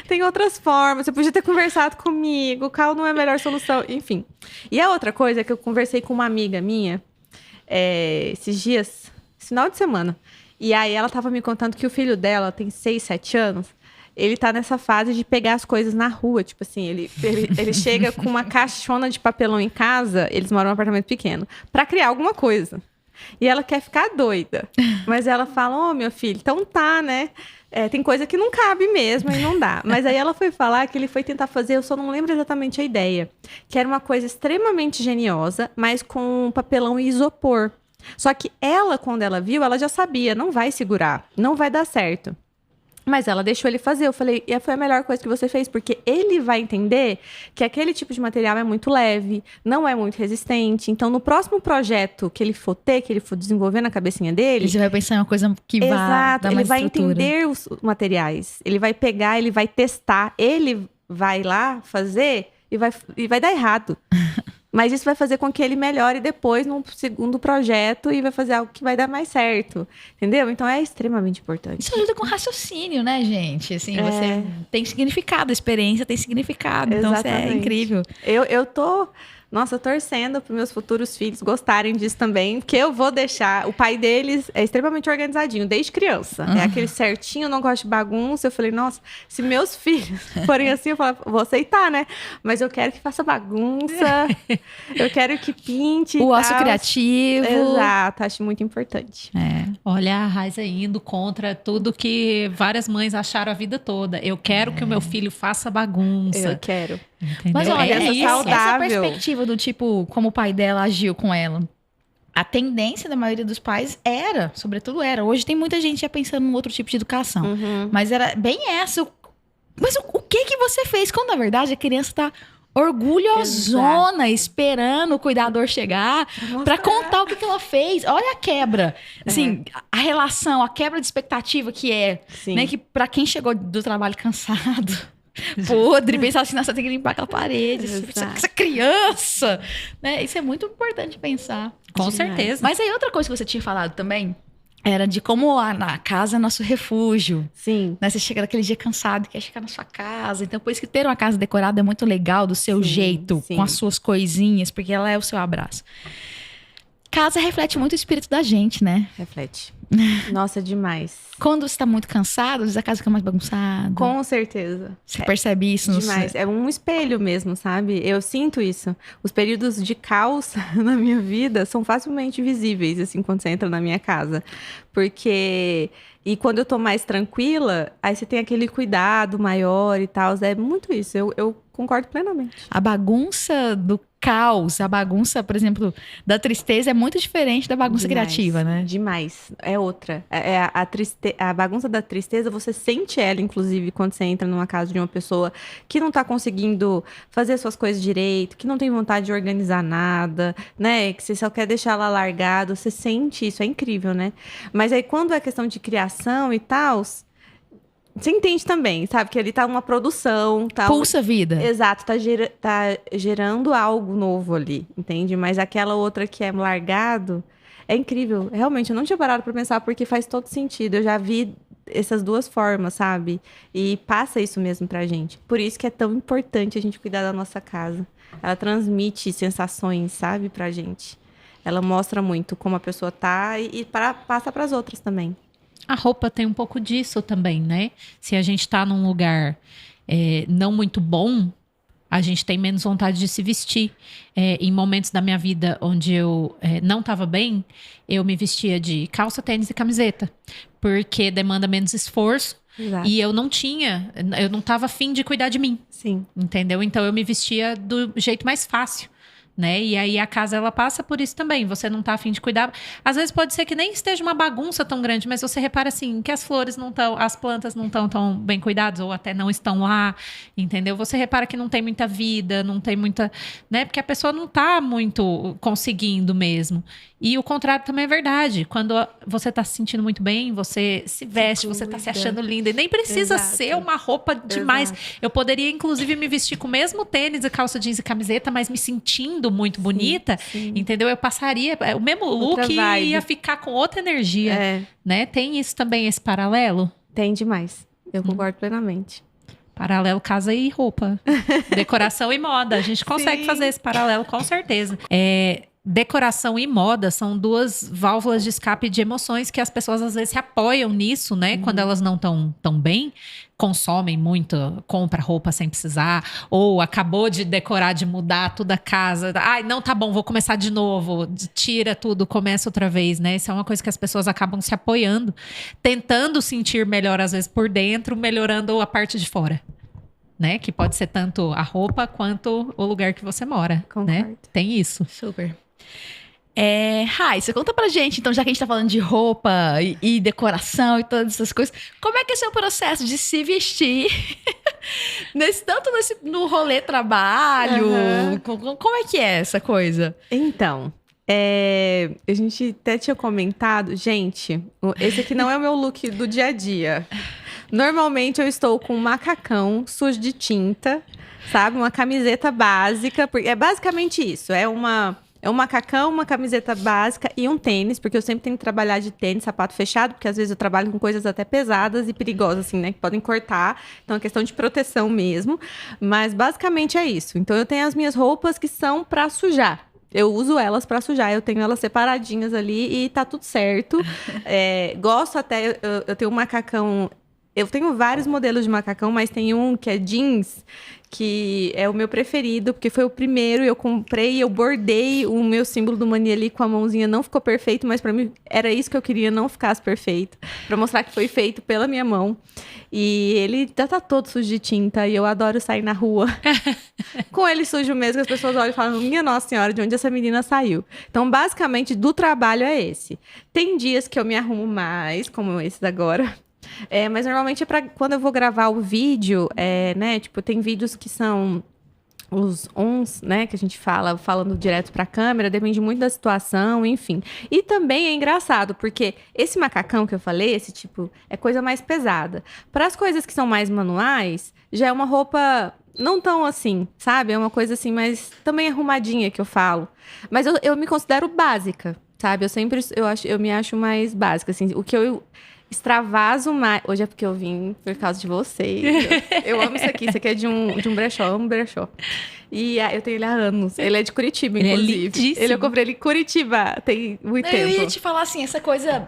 tem outras formas, você podia ter conversado comigo, o cal não é a melhor solução, enfim. E a outra coisa é que eu conversei com uma amiga minha, esses dias, esse final de semana, e aí ela tava me contando que o filho dela tem 6, 7 anos, ele tá nessa fase de pegar as coisas na rua, tipo assim, ele chega com uma caixona de papelão em casa, eles moram num apartamento pequeno, pra criar alguma coisa. E ela quer ficar doida. Mas ela fala, meu filho, então tá, né? Tem coisa que não cabe mesmo e não dá. Mas aí ela foi falar que ele foi tentar fazer, eu só não lembro exatamente a ideia. Que era uma coisa extremamente geniosa, mas com papelão e isopor. Só que ela, quando ela viu, ela já sabia, não vai segurar, não vai dar certo. Mas ela deixou ele fazer. Eu falei, e foi a melhor coisa que você fez, porque ele vai entender que aquele tipo de material é muito leve, não é muito resistente. Então, no próximo projeto que ele for ter, que ele for desenvolver na cabecinha dele... Ele vai pensar em uma coisa que vai dar mais ele vai estrutura. entender os materiais. Ele vai pegar, ele vai testar. Ele vai lá fazer e vai dar errado. Mas isso vai fazer com que ele melhore depois num segundo projeto e vai fazer algo que vai dar mais certo. Entendeu? Então é extremamente importante. Isso ajuda com raciocínio, né, gente? Assim, você tem significado, a experiência tem significado. Então, isso é incrível. Eu tô... Nossa, torcendo para meus futuros filhos gostarem disso também, porque eu vou deixar... O pai deles é extremamente organizadinho, desde criança. É aquele certinho, não gosta de bagunça. Eu falei, nossa, se meus filhos forem assim, eu falo, vou aceitar, né? Mas eu quero que faça bagunça, eu quero que pinte o ócio criativo. Exato, acho muito importante. Olha a Raiza indo contra tudo que várias mães acharam a vida toda. Eu quero que o meu filho faça bagunça. Eu quero. Entendeu? Mas olha, essa saudável. perspectiva do tipo, como o pai dela agiu com ela. A tendência da maioria dos pais era, sobretudo era. Hoje tem muita gente já pensando em outro tipo de educação. Mas era bem essa. Mas o que você fez? Quando, na verdade, a criança tá orgulhosona, esperando o cuidador chegar pra contar o que ela fez. Olha a quebra. Assim, a relação, a quebra de expectativa que é. Né, que pra quem chegou do trabalho cansado... podre, pensar assim, nossa, tem que limpar aquela parede, essa criança, né? Isso é muito importante pensar. Com certeza. Mas aí outra coisa que você tinha falado também era de como a casa é nosso refúgio. Sim. Né? Você chega naquele dia cansado, quer chegar na sua casa. Então, por isso que ter uma casa decorada é muito legal, do seu jeito, com as suas coisinhas, porque ela é o seu abraço. casa reflete muito o espírito da gente, né? Reflete. Nossa, demais. Quando você tá muito cansado, às vezes a casa fica mais bagunçada. Com certeza. Você percebe isso no Demais. É um espelho mesmo, sabe? Eu sinto isso. Os períodos de caos na minha vida são facilmente visíveis, assim, quando você entra na minha casa. Porque... E quando eu tô mais tranquila, aí você tem aquele cuidado maior e tal. É muito isso. Eu concordo plenamente. A bagunça do caos, a bagunça, por exemplo, da tristeza é muito diferente da bagunça Demais, criativa, né? Demais. É outra. A bagunça da tristeza, você sente ela, inclusive, quando você entra numa casa de uma pessoa que não tá conseguindo fazer suas coisas direito, que não tem vontade de organizar nada, né? Que você só quer deixar ela largado. Você sente isso, é incrível, né? Mas aí, quando é questão de criação e tal, você entende também, sabe? Que ali tá uma produção. Tá Pulsa vida. Exato, tá gerando algo novo ali, entende? Mas aquela outra que é largado, é incrível. Realmente, eu não tinha parado pra pensar, porque faz todo sentido. Eu já vi essas duas formas, sabe? E passa isso mesmo pra gente. Por isso que é tão importante a gente cuidar da nossa casa. Ela transmite sensações, sabe, pra gente. Ela mostra muito como a pessoa tá e passa pras outras também. A roupa tem um pouco disso também, né? Se a gente tá num lugar não muito bom, a gente tem menos vontade de se vestir. Em momentos da minha vida onde eu não estava bem, eu me vestia de calça, tênis e camiseta, porque demanda menos esforço. Exato. E eu não estava afim de cuidar de mim. Sim. Entendeu? Então eu me vestia do jeito mais fácil. Né? E aí a casa, ela passa por isso também. Você não tá afim de cuidar. Às vezes pode ser que nem esteja uma bagunça tão grande, mas você repara assim, que as flores não estão, as plantas não estão tão bem cuidadas, ou até não estão lá, entendeu? Você repara que não tem muita vida, não tem muita, né? Porque a pessoa não tá muito conseguindo mesmo. E o contrário também é verdade. Quando você tá se sentindo muito bem, você se veste, você tá se achando linda. E nem precisa ser uma roupa demais. Exato. Eu poderia, inclusive, me vestir com o mesmo tênis e calça jeans e camiseta, mas me sentindo muito bonita, sim. Entendeu? Eu passaria o mesmo look e ia ficar com outra energia, né? Tem isso também, esse paralelo? Tem demais. Eu concordo plenamente. Paralelo casa e roupa. Decoração e moda. A gente consegue fazer esse paralelo, com certeza. Decoração e moda são duas válvulas de escape de emoções que as pessoas às vezes se apoiam nisso, né? Quando elas não estão tão bem, consomem muito, compra roupa sem precisar, ou acabou de decorar, de mudar toda a casa. Ai, não, tá bom, vou começar de novo. Tira tudo, começa outra vez, né? Isso é uma coisa que as pessoas acabam se apoiando, tentando sentir melhor às vezes por dentro, melhorando a parte de fora. Né? Que pode ser tanto a roupa quanto o lugar que você mora. Concordo. Né? Tem isso. Super. Raíssa, conta pra gente, então, já que a gente tá falando de roupa e decoração e todas essas coisas, como é que é o seu processo de se vestir no rolê trabalho? Como é que é essa coisa? Então, a gente até tinha comentado, gente, esse aqui não é o meu look do dia a dia. Normalmente eu estou com um macacão sujo de tinta, sabe? Uma camiseta básica, porque é basicamente isso, é um macacão, uma camiseta básica e um tênis, porque eu sempre tenho que trabalhar de tênis, sapato fechado, porque às vezes eu trabalho com coisas até pesadas e perigosas, assim, né? Que podem cortar. Então é questão de proteção mesmo. Mas basicamente é isso. Então eu tenho as minhas roupas que são pra sujar. Eu uso elas pra sujar, eu tenho elas separadinhas ali e tá tudo certo. Gosto até, eu tenho um macacão... Eu tenho vários modelos de macacão, mas tem um que é jeans, que é o meu preferido, porque foi o primeiro, eu comprei, eu bordei o meu símbolo do Mania ali com a mãozinha, não ficou perfeito, mas pra mim era isso que eu queria, não ficasse perfeito, pra mostrar que foi feito pela minha mão. E ele já tá todo sujo de tinta, e eu adoro sair na rua com ele sujo mesmo, que as pessoas olham e falam, minha Nossa Senhora, de onde essa menina saiu? Então, basicamente, do trabalho é esse. Tem dias que eu me arrumo mais, como esses agora, mas normalmente é pra quando eu vou gravar o vídeo, né? Tipo, tem vídeos que são os ons, né? Que a gente fala, falando direto pra câmera, depende muito da situação, enfim. E também é engraçado, porque esse macacão que eu falei, esse tipo, é coisa mais pesada. Para as coisas que são mais manuais, já é uma roupa não tão assim, sabe? É uma coisa assim, mas também arrumadinha que eu falo. Mas eu me considero básica, sabe? Eu me acho mais básica, assim. O que Extravaso mais. Hoje é porque eu vim por causa de vocês. Eu amo isso aqui. Isso aqui é de um brechó. Eu amo brechó. E eu tenho ele há anos. Ele é de Curitiba, Ele é inclusive. lindíssimo. Eu comprei ele em Curitiba. Tem muito Eu tempo. ia te falar assim, essa coisa...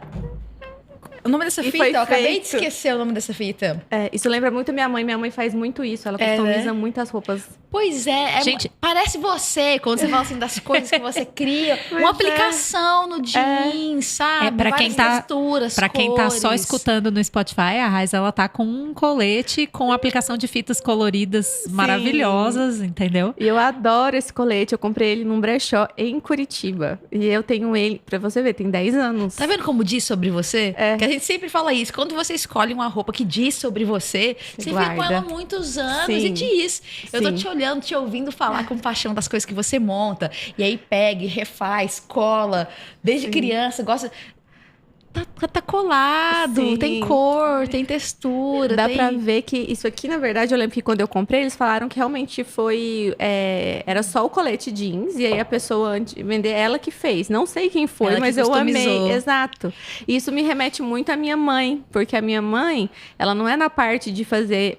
O nome dessa E fita, foi eu acabei de feito. esquecer o nome dessa fita. Isso lembra muito minha mãe. Minha mãe faz muito isso. Ela É, customiza né? muitas roupas. Pois é, Gente- parece você, quando você fala assim das coisas que você cria. Pois Uma é. aplicação no jeans, sabe? pra quem Várias tá- texturas, Pra quem tá só cores. escutando no Spotify, a Raiz, ela tá com um colete com aplicação de fitas coloridas maravilhosas, entendeu? E eu adoro esse colete. Eu comprei ele num brechó em Curitiba. E eu tenho ele, pra você ver, tem 10 anos. Tá vendo como diz sobre você? É. Que a gente sempre fala isso. Quando você escolhe uma roupa que diz sobre você, você fica com guarda. ela há muitos anos Sim. e diz. Eu tô Sim. te olhando, te ouvindo falar com paixão das coisas que você monta. E aí pega, e refaz, cola. Desde criança, gosta... Tá colado, Sim. tem cor, tem textura. Dá tem... pra ver que isso aqui, na verdade, eu lembro que quando eu comprei, eles falaram que realmente foi... era só o colete jeans, e aí a pessoa, antes de vender, ela que fez. Não sei quem foi, Ela que mas eu customizou. amei. Exato. E isso me remete muito à minha mãe, porque a minha mãe, ela não é na parte de fazer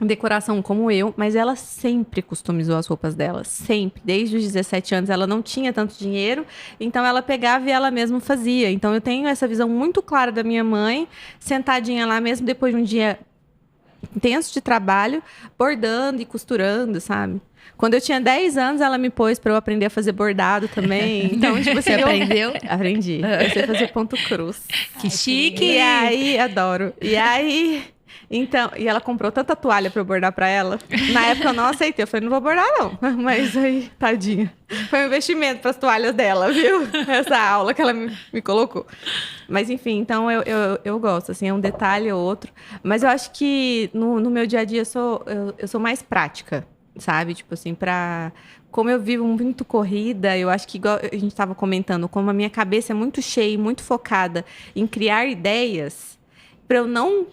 decoração como eu, mas ela sempre customizou as roupas dela, sempre. Desde os 17 anos ela não tinha tanto dinheiro, então ela pegava e ela mesma fazia. Então eu tenho essa visão muito clara da minha mãe, sentadinha lá mesmo depois de um dia intenso de trabalho, bordando e costurando, sabe? Quando eu tinha 10 anos, ela me pôs para eu aprender a fazer bordado também. Então, tipo assim, Você aprendeu? Aprendi. Eu sei fazer ponto cruz. Que chique! E aí, adoro. E aí, então, e ela comprou tanta toalha pra eu bordar pra ela. Na época eu não aceitei. Eu falei, não vou bordar, não. Mas aí, tadinha. Foi um investimento pras toalhas dela, viu? Essa aula que ela me colocou. Mas enfim, então eu gosto, assim, é um detalhe ou outro. Mas eu acho que no meu dia a dia eu sou mais prática, sabe? Tipo assim, como eu vivo muito corrida, eu acho que, igual a gente estava comentando, como a minha cabeça é muito cheia e muito focada em criar ideias, para eu não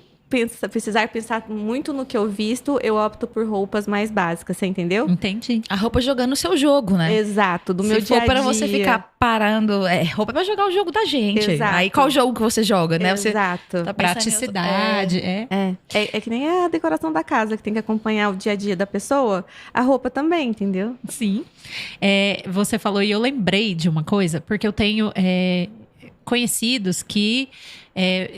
precisar pensar muito no que eu visto, eu opto por roupas mais básicas, você entendeu? Entendi. A roupa jogando o seu jogo, né? Exato, do meu Se dia a for dia. pra você ficar parando, roupa é pra jogar o jogo da gente. Exato. Aí qual jogo que você joga, né? Você Exato. tá pensando em Praticidade, É que nem a decoração da casa, que tem que acompanhar o dia a dia da pessoa. A roupa também, entendeu? Sim. Você falou e eu lembrei de uma coisa, porque eu tenho conhecidos que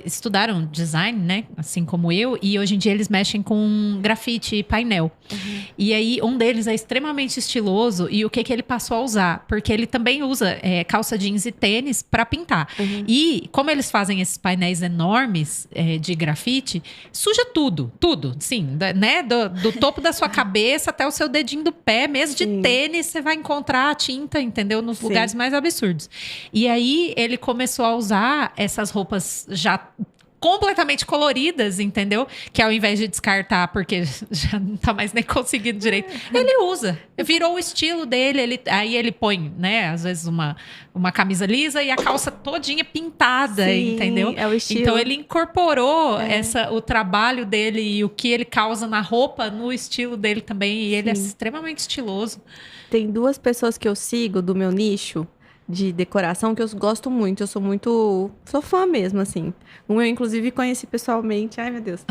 estudaram design, né? Assim como eu, e hoje em dia eles mexem com grafite e painel. E aí, um deles é extremamente estiloso, e o que ele passou a usar? Porque ele também usa calça jeans e tênis para pintar. E como eles fazem esses painéis enormes de grafite, suja tudo, sim, né? Do topo da sua cabeça até o seu dedinho do pé, mesmo de Sim. tênis, você vai encontrar a tinta, entendeu? Nos Sim. lugares mais absurdos. E aí, ele começou a usar essas roupas já completamente coloridas, entendeu? Que ao invés de descartar, porque já não tá mais nem conseguindo direito, ele usa. Virou o estilo dele. Aí ele põe, né? Às vezes uma camisa lisa e a calça todinha pintada, Sim, entendeu? é o estilo. Então ele incorporou o trabalho dele e o que ele causa na roupa no estilo dele também. E ele é Sim. extremamente estiloso. Tem 2 pessoas que eu sigo do meu nicho de decoração que eu gosto muito. Eu sou fã mesmo, assim. Eu, inclusive, conheci pessoalmente. Ai, meu Deus.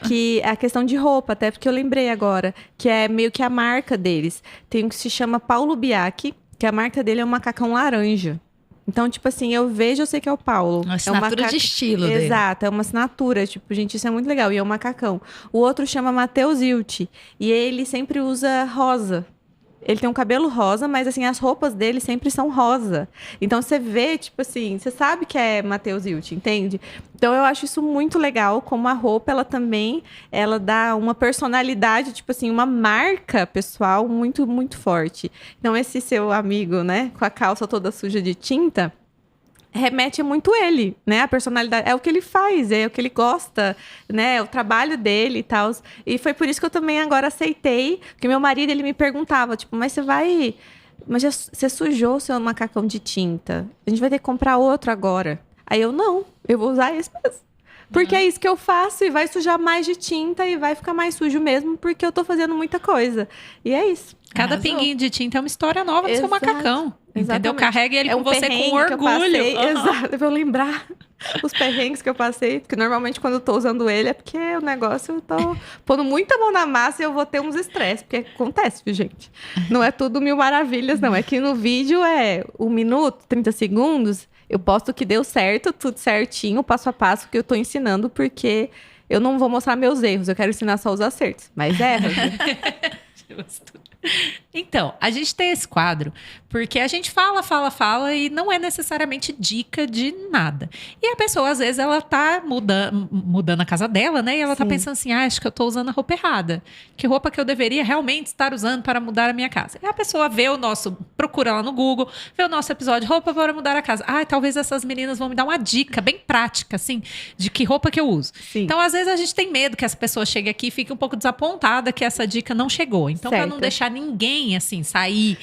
Que é a questão de roupa, até porque eu lembrei agora. Que é meio que a marca deles. Tem um que se chama Paulo Biaki, que a marca dele é um macacão laranja. Então, tipo assim, eu sei que é o Paulo. Uma assinatura de estilo dele. Exato, é uma assinatura. Tipo, gente, isso é muito legal. E é um macacão. O outro chama Matheus Hilt. E ele sempre usa rosa. Ele tem um cabelo rosa, mas assim, as roupas dele sempre são rosa. Então você vê, tipo assim, você sabe que é Matheus Hilt, entende? Então eu acho isso muito legal, como a roupa, ela dá uma personalidade, tipo assim, uma marca pessoal muito, muito forte. Então esse seu amigo, né, com a calça toda suja de tinta, remete muito ele, né? A personalidade é o que ele faz, é o que ele gosta, né? É o trabalho dele e tal. E foi por isso que eu também agora aceitei, porque meu marido, ele me perguntava, tipo, mas você sujou o seu macacão de tinta, a gente vai ter que comprar outro agora. Aí eu vou usar esse mesmo. Porque é isso que eu faço e vai sujar mais de tinta e vai ficar mais sujo mesmo, porque eu tô fazendo muita coisa. E é isso. Cada Arrasou. pinguinho de tinta é uma história nova do seu Exato. macacão. Entendeu? Exatamente. Carregue ele É com um você perrengue com que eu orgulho. passei, exato, pra eu lembrar. os perrengues que eu passei. Porque normalmente quando eu tô usando ele é porque o negócio eu tô pondo muita mão na massa e eu vou ter uns estresses. Porque acontece, viu, gente? Não é tudo mil maravilhas, não. É que no vídeo é 1 minuto, 30 segundos. Eu posto que deu certo, tudo certinho, passo a passo que eu tô ensinando, porque eu não vou mostrar meus erros. Eu quero ensinar só os acertos. Mas erra, viu? Justo. Então, a gente tem esse quadro porque a gente fala e não é necessariamente dica de nada. E a pessoa, às vezes, ela tá mudando a casa dela, né? E ela tá pensando assim, acho que eu tô usando a roupa errada. Que roupa que eu deveria realmente estar usando para mudar a minha casa? E a pessoa procura lá no Google, vê o nosso episódio, roupa para mudar a casa. Talvez essas meninas vão me dar uma dica bem prática, assim, de que roupa que eu uso. Sim. Então, às vezes, a gente tem medo que essa pessoa chegue aqui e fique um pouco desapontada que essa dica não chegou. Então, para não deixar ninguém, assim, sair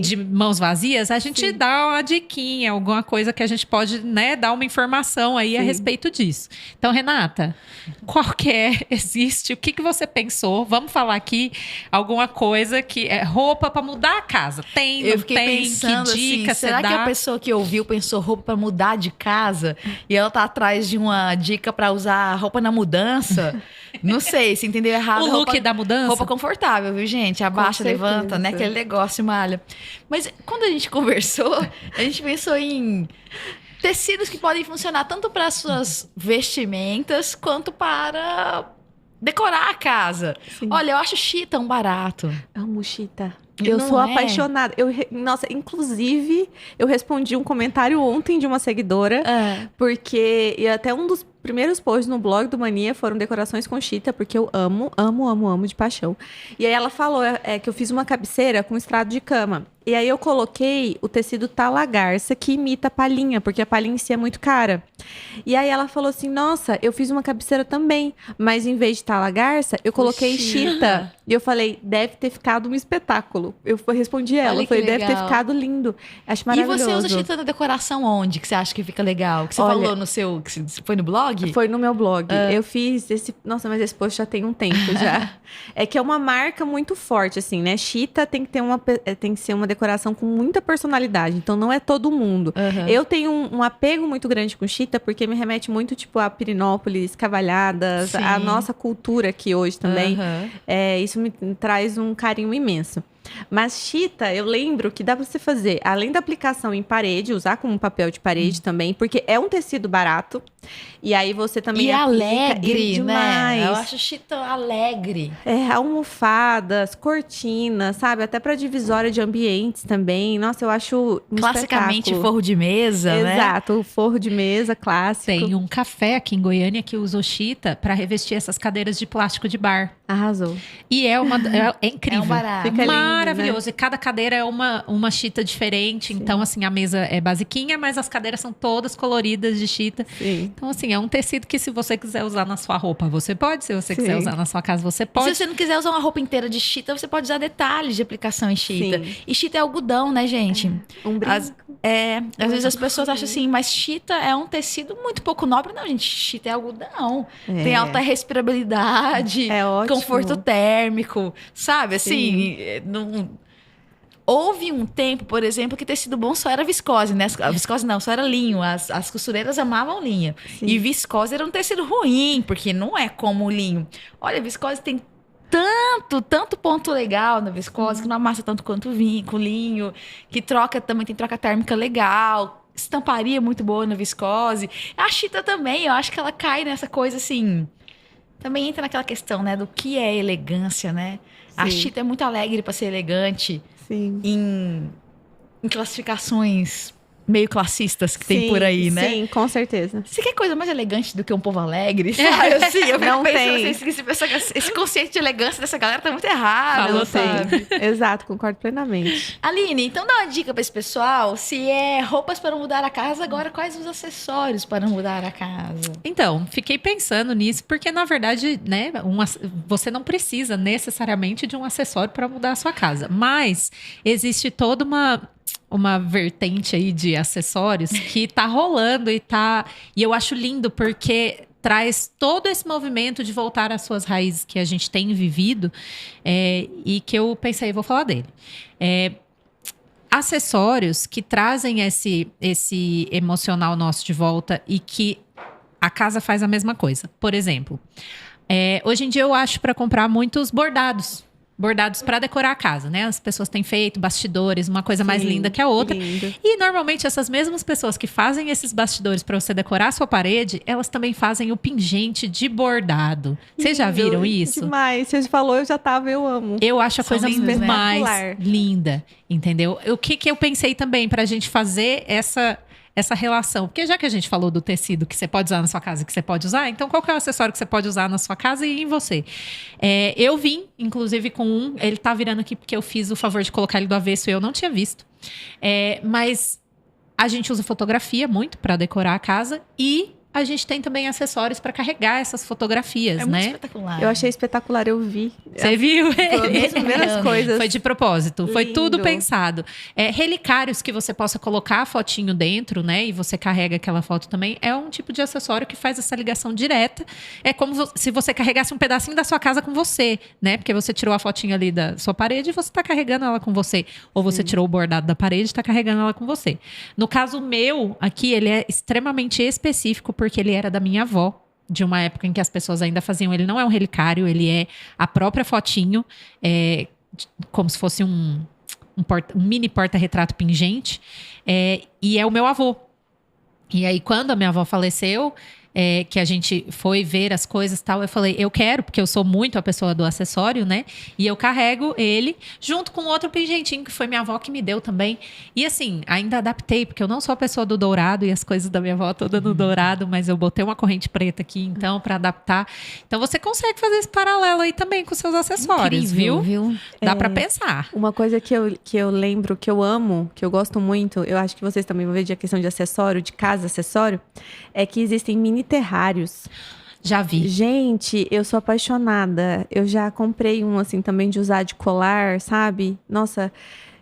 de mãos vazias, a gente dá uma diquinha, alguma coisa que a gente pode, né, dar uma informação aí a respeito disso. Então, Renata, qual que existe? O que você pensou? Vamos falar aqui alguma coisa que é roupa para mudar a casa. Tem, não Eu fiquei tem? pensando Que dica assim, você será dá? que a pessoa que ouviu pensou roupa para mudar de casa e ela tá atrás de uma dica para usar roupa na mudança? Não sei, se entendeu errado. O look da mudança? Roupa confortável, viu, gente? Abaixa, levanta, né? Aquele negócio, malha. Mas quando a gente conversou, a gente pensou em tecidos que podem funcionar tanto para suas vestimentas quanto para decorar a casa. Sim. Olha, eu acho chita um barato. Amo chita. Não Eu sou é? apaixonada. Nossa, inclusive, eu respondi um comentário ontem de uma seguidora, porque e até um dos primeiros posts no blog do Mania foram decorações com chita, porque eu amo, amo, amo, amo de paixão. E aí ela falou que eu fiz uma cabeceira com estrado de cama. E aí eu coloquei o tecido talagarça, que imita a palhinha, porque a palhinha em si é muito cara. E aí ela falou assim, nossa, eu fiz uma cabeceira também, mas em vez de talagarça, eu coloquei chita. E eu falei, deve ter ficado um espetáculo. Eu respondi ela, Olha eu falei, que deve ter legal. ficado lindo. Acho E maravilhoso. você usa chita na decoração onde? Que você acha que fica legal? Que você Olha, falou no seu... Que foi no blog? Foi no meu blog. Eu fiz esse... Nossa, mas esse post já tem um tempo já. É que é uma marca muito forte, assim, né? Chita tem que ser uma decoração com muita personalidade. Então, não é todo mundo. Eu tenho um apego muito grande com chita, porque me remete muito, tipo, a Pirinópolis, Cavalhadas, a nossa cultura aqui hoje também. Isso me traz um carinho imenso. Mas chita, eu lembro que dá pra você fazer, além da aplicação em parede, usar como papel de parede também, porque é um tecido barato. E aí você também E aplica, alegre, demais. né? Eu acho chita alegre. Almofadas, cortinas, sabe? Até pra divisória de ambientes também. Nossa, eu acho um Classicamente espetáculo. forro de mesa, né? Exato, o forro de mesa clássico. Tem um café aqui em Goiânia que usou chita para revestir essas cadeiras de plástico de bar. Arrasou. E é incrível. É um barato. Fica lindo, maravilhoso. né? E cada cadeira é uma chita diferente. Então, assim, a mesa é basiquinha, mas as cadeiras são todas coloridas de chita. Sim. Então, assim, é um tecido que se você quiser usar na sua roupa, você pode. Se você quiser usar na sua casa, você pode. Se você não quiser usar uma roupa inteira de chita, você pode usar detalhes de aplicação em chita. Sim. E chita é algodão, né, gente? Um brinco. Às vezes as pessoas acham assim, mas chita é um tecido muito pouco nobre. Não, gente, chita é algodão. Tem alta respirabilidade, É ótimo. conforto térmico, sabe? Assim, não... Houve um tempo, por exemplo, que tecido bom só era viscose, né? A viscose não, só era linho. As costureiras amavam linho. Sim. E viscose era um tecido ruim, porque não é como o linho. Olha, viscose tem tanto ponto legal na viscose, que não amassa tanto quanto com linho, que também tem troca térmica legal, estamparia muito boa na viscose. A chita também, eu acho que ela cai nessa coisa assim... Também entra naquela questão, né, do que é elegância, né? A Sim. chita é muito alegre para ser elegante Sim. em classificações meio classistas que tem por aí, né? Sim, com certeza. Você quer coisa mais elegante do que um povo alegre? Sabe? Assim, eu Não fico tem. pensando assim, esse conceito de elegância dessa galera tá muito errado, Falou sabe? Exato, concordo plenamente. Aline, então dá uma dica para esse pessoal. Se é roupas para mudar a casa, agora quais os acessórios para mudar a casa? Então, fiquei pensando nisso, porque na verdade, né, você não precisa necessariamente de um acessório para mudar a sua casa. Mas existe toda uma vertente aí de acessórios que tá rolando e eu acho lindo porque traz todo esse movimento de voltar às suas raízes que a gente tem vivido e que eu pensei, vou falar dele. acessórios que trazem esse emocional nosso de volta e que a casa faz a mesma coisa. Por exemplo, hoje em dia eu acho para comprar muitos bordados para decorar a casa, né? As pessoas têm feito bastidores, uma coisa mais linda que a outra. Lindo. E normalmente essas mesmas pessoas que fazem esses bastidores para você decorar a sua parede, elas também fazem o pingente de bordado. Vocês já viram isso? Demais. Você falou, eu amo. Eu acho a São coisa lindos, né? mais Espetacular. linda, entendeu? O que eu pensei também pra gente fazer essa relação? Porque já que a gente falou do tecido que você pode usar na sua casa e que você pode usar, então qual que é o acessório que você pode usar na sua casa e em você? Eu vim, inclusive, com ele tá virando aqui porque eu fiz o favor de colocar ele do avesso e eu não tinha visto. Mas a gente usa fotografia muito pra decorar a casa e a gente tem também acessórios pra carregar essas fotografias, É né? muito espetacular. Eu achei espetacular, eu vi. Você viu? Foi as primeiras coisas. Foi de propósito, foi Lindo. tudo pensado. Relicários que você possa colocar a fotinho dentro, né? E você carrega aquela foto também. É um tipo de acessório que faz essa ligação direta. É como se você carregasse um pedacinho da sua casa com você, né? Porque você tirou a fotinha ali da sua parede e você tá carregando ela com você. Ou você tirou o bordado da parede e tá carregando ela com você. No caso meu, aqui, ele é extremamente específico porque ele era da minha avó. De uma época em que as pessoas ainda faziam. Ele não é um relicário, ele é a própria fotinho, como se fosse um mini porta-retrato pingente, e é o meu avô. E aí, quando a minha avó faleceu, que a gente foi ver as coisas e tal, eu falei, eu quero, porque eu sou muito a pessoa do acessório, né? E eu carrego ele junto com outro pingentinho, que foi minha avó que me deu também. E assim, ainda adaptei, porque eu não sou a pessoa do dourado e as coisas da minha avó toda no dourado, mas eu botei uma corrente preta aqui, então, pra adaptar. Então, você consegue fazer esse paralelo aí também com seus acessórios, Incrível, viu? Dá pra pensar. Uma coisa que eu lembro, que eu amo, que eu gosto muito, eu acho que vocês também vão ver de questão de acessório, de casa acessório, é que existem mini terrários. Já vi. Gente, eu sou apaixonada. Eu já comprei um, assim, também de usar de colar, sabe? Nossa,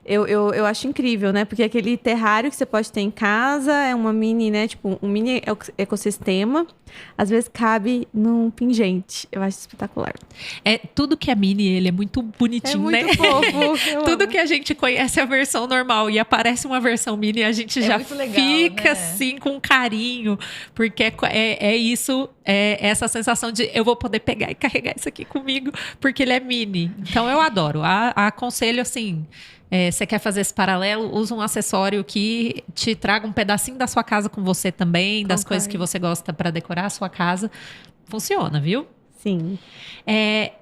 eu acho incrível, né? Porque aquele terrário que você pode ter em casa é uma mini, né? Tipo, um mini ecossistema. Às vezes cabe num pingente. Eu acho espetacular. Tudo que é mini, ele é muito bonitinho, É né? muito fofo. Eu Tudo amo. que a gente conhece é a versão normal e aparece uma versão mini, a gente já muito legal, fica né? assim com carinho, porque isso, essa sensação de eu vou poder pegar e carregar isso aqui comigo, porque ele é mini. Então eu adoro. Aconselho assim. Você quer fazer esse paralelo? Usa um acessório que te traga um pedacinho da sua casa com você também, das Concordo. coisas que você gosta para decorar a sua casa. Funciona, viu? Sim.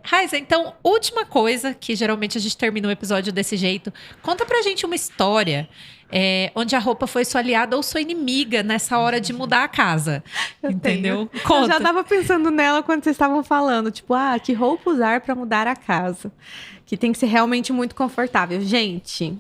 Raiza, então, última coisa, que geralmente a gente termina o episódio desse jeito. Conta pra gente uma história onde a roupa foi sua aliada ou sua inimiga nessa hora de mudar a casa. Entendeu? Eu Conta. já tava pensando nela quando vocês estavam falando. Tipo, que roupa usar pra mudar a casa? Que tem que ser realmente muito confortável. Gente,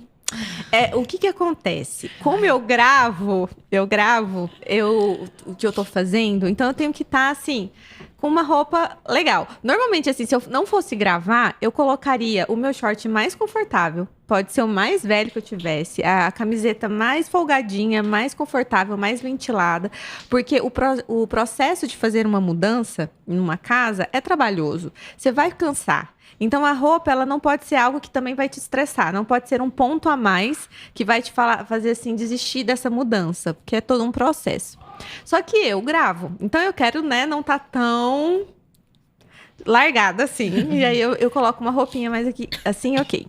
o que acontece? Como eu gravo o que eu tô fazendo, então eu tenho que estar, assim, com uma roupa legal. Normalmente, assim, se eu não fosse gravar, eu colocaria o meu short mais confortável. Pode ser o mais velho que eu tivesse. A camiseta mais folgadinha, mais confortável, mais ventilada. Porque o processo de fazer uma mudança numa casa é trabalhoso. Você vai cansar. Então, a roupa, ela não pode ser algo que também vai te estressar. Não pode ser um ponto a mais que vai te fazer, assim, desistir dessa mudança. Porque é todo um processo. Só que eu gravo. Então, eu quero, né, não tá tão largada assim. E aí, eu coloco uma roupinha mais aqui. Assim, ok.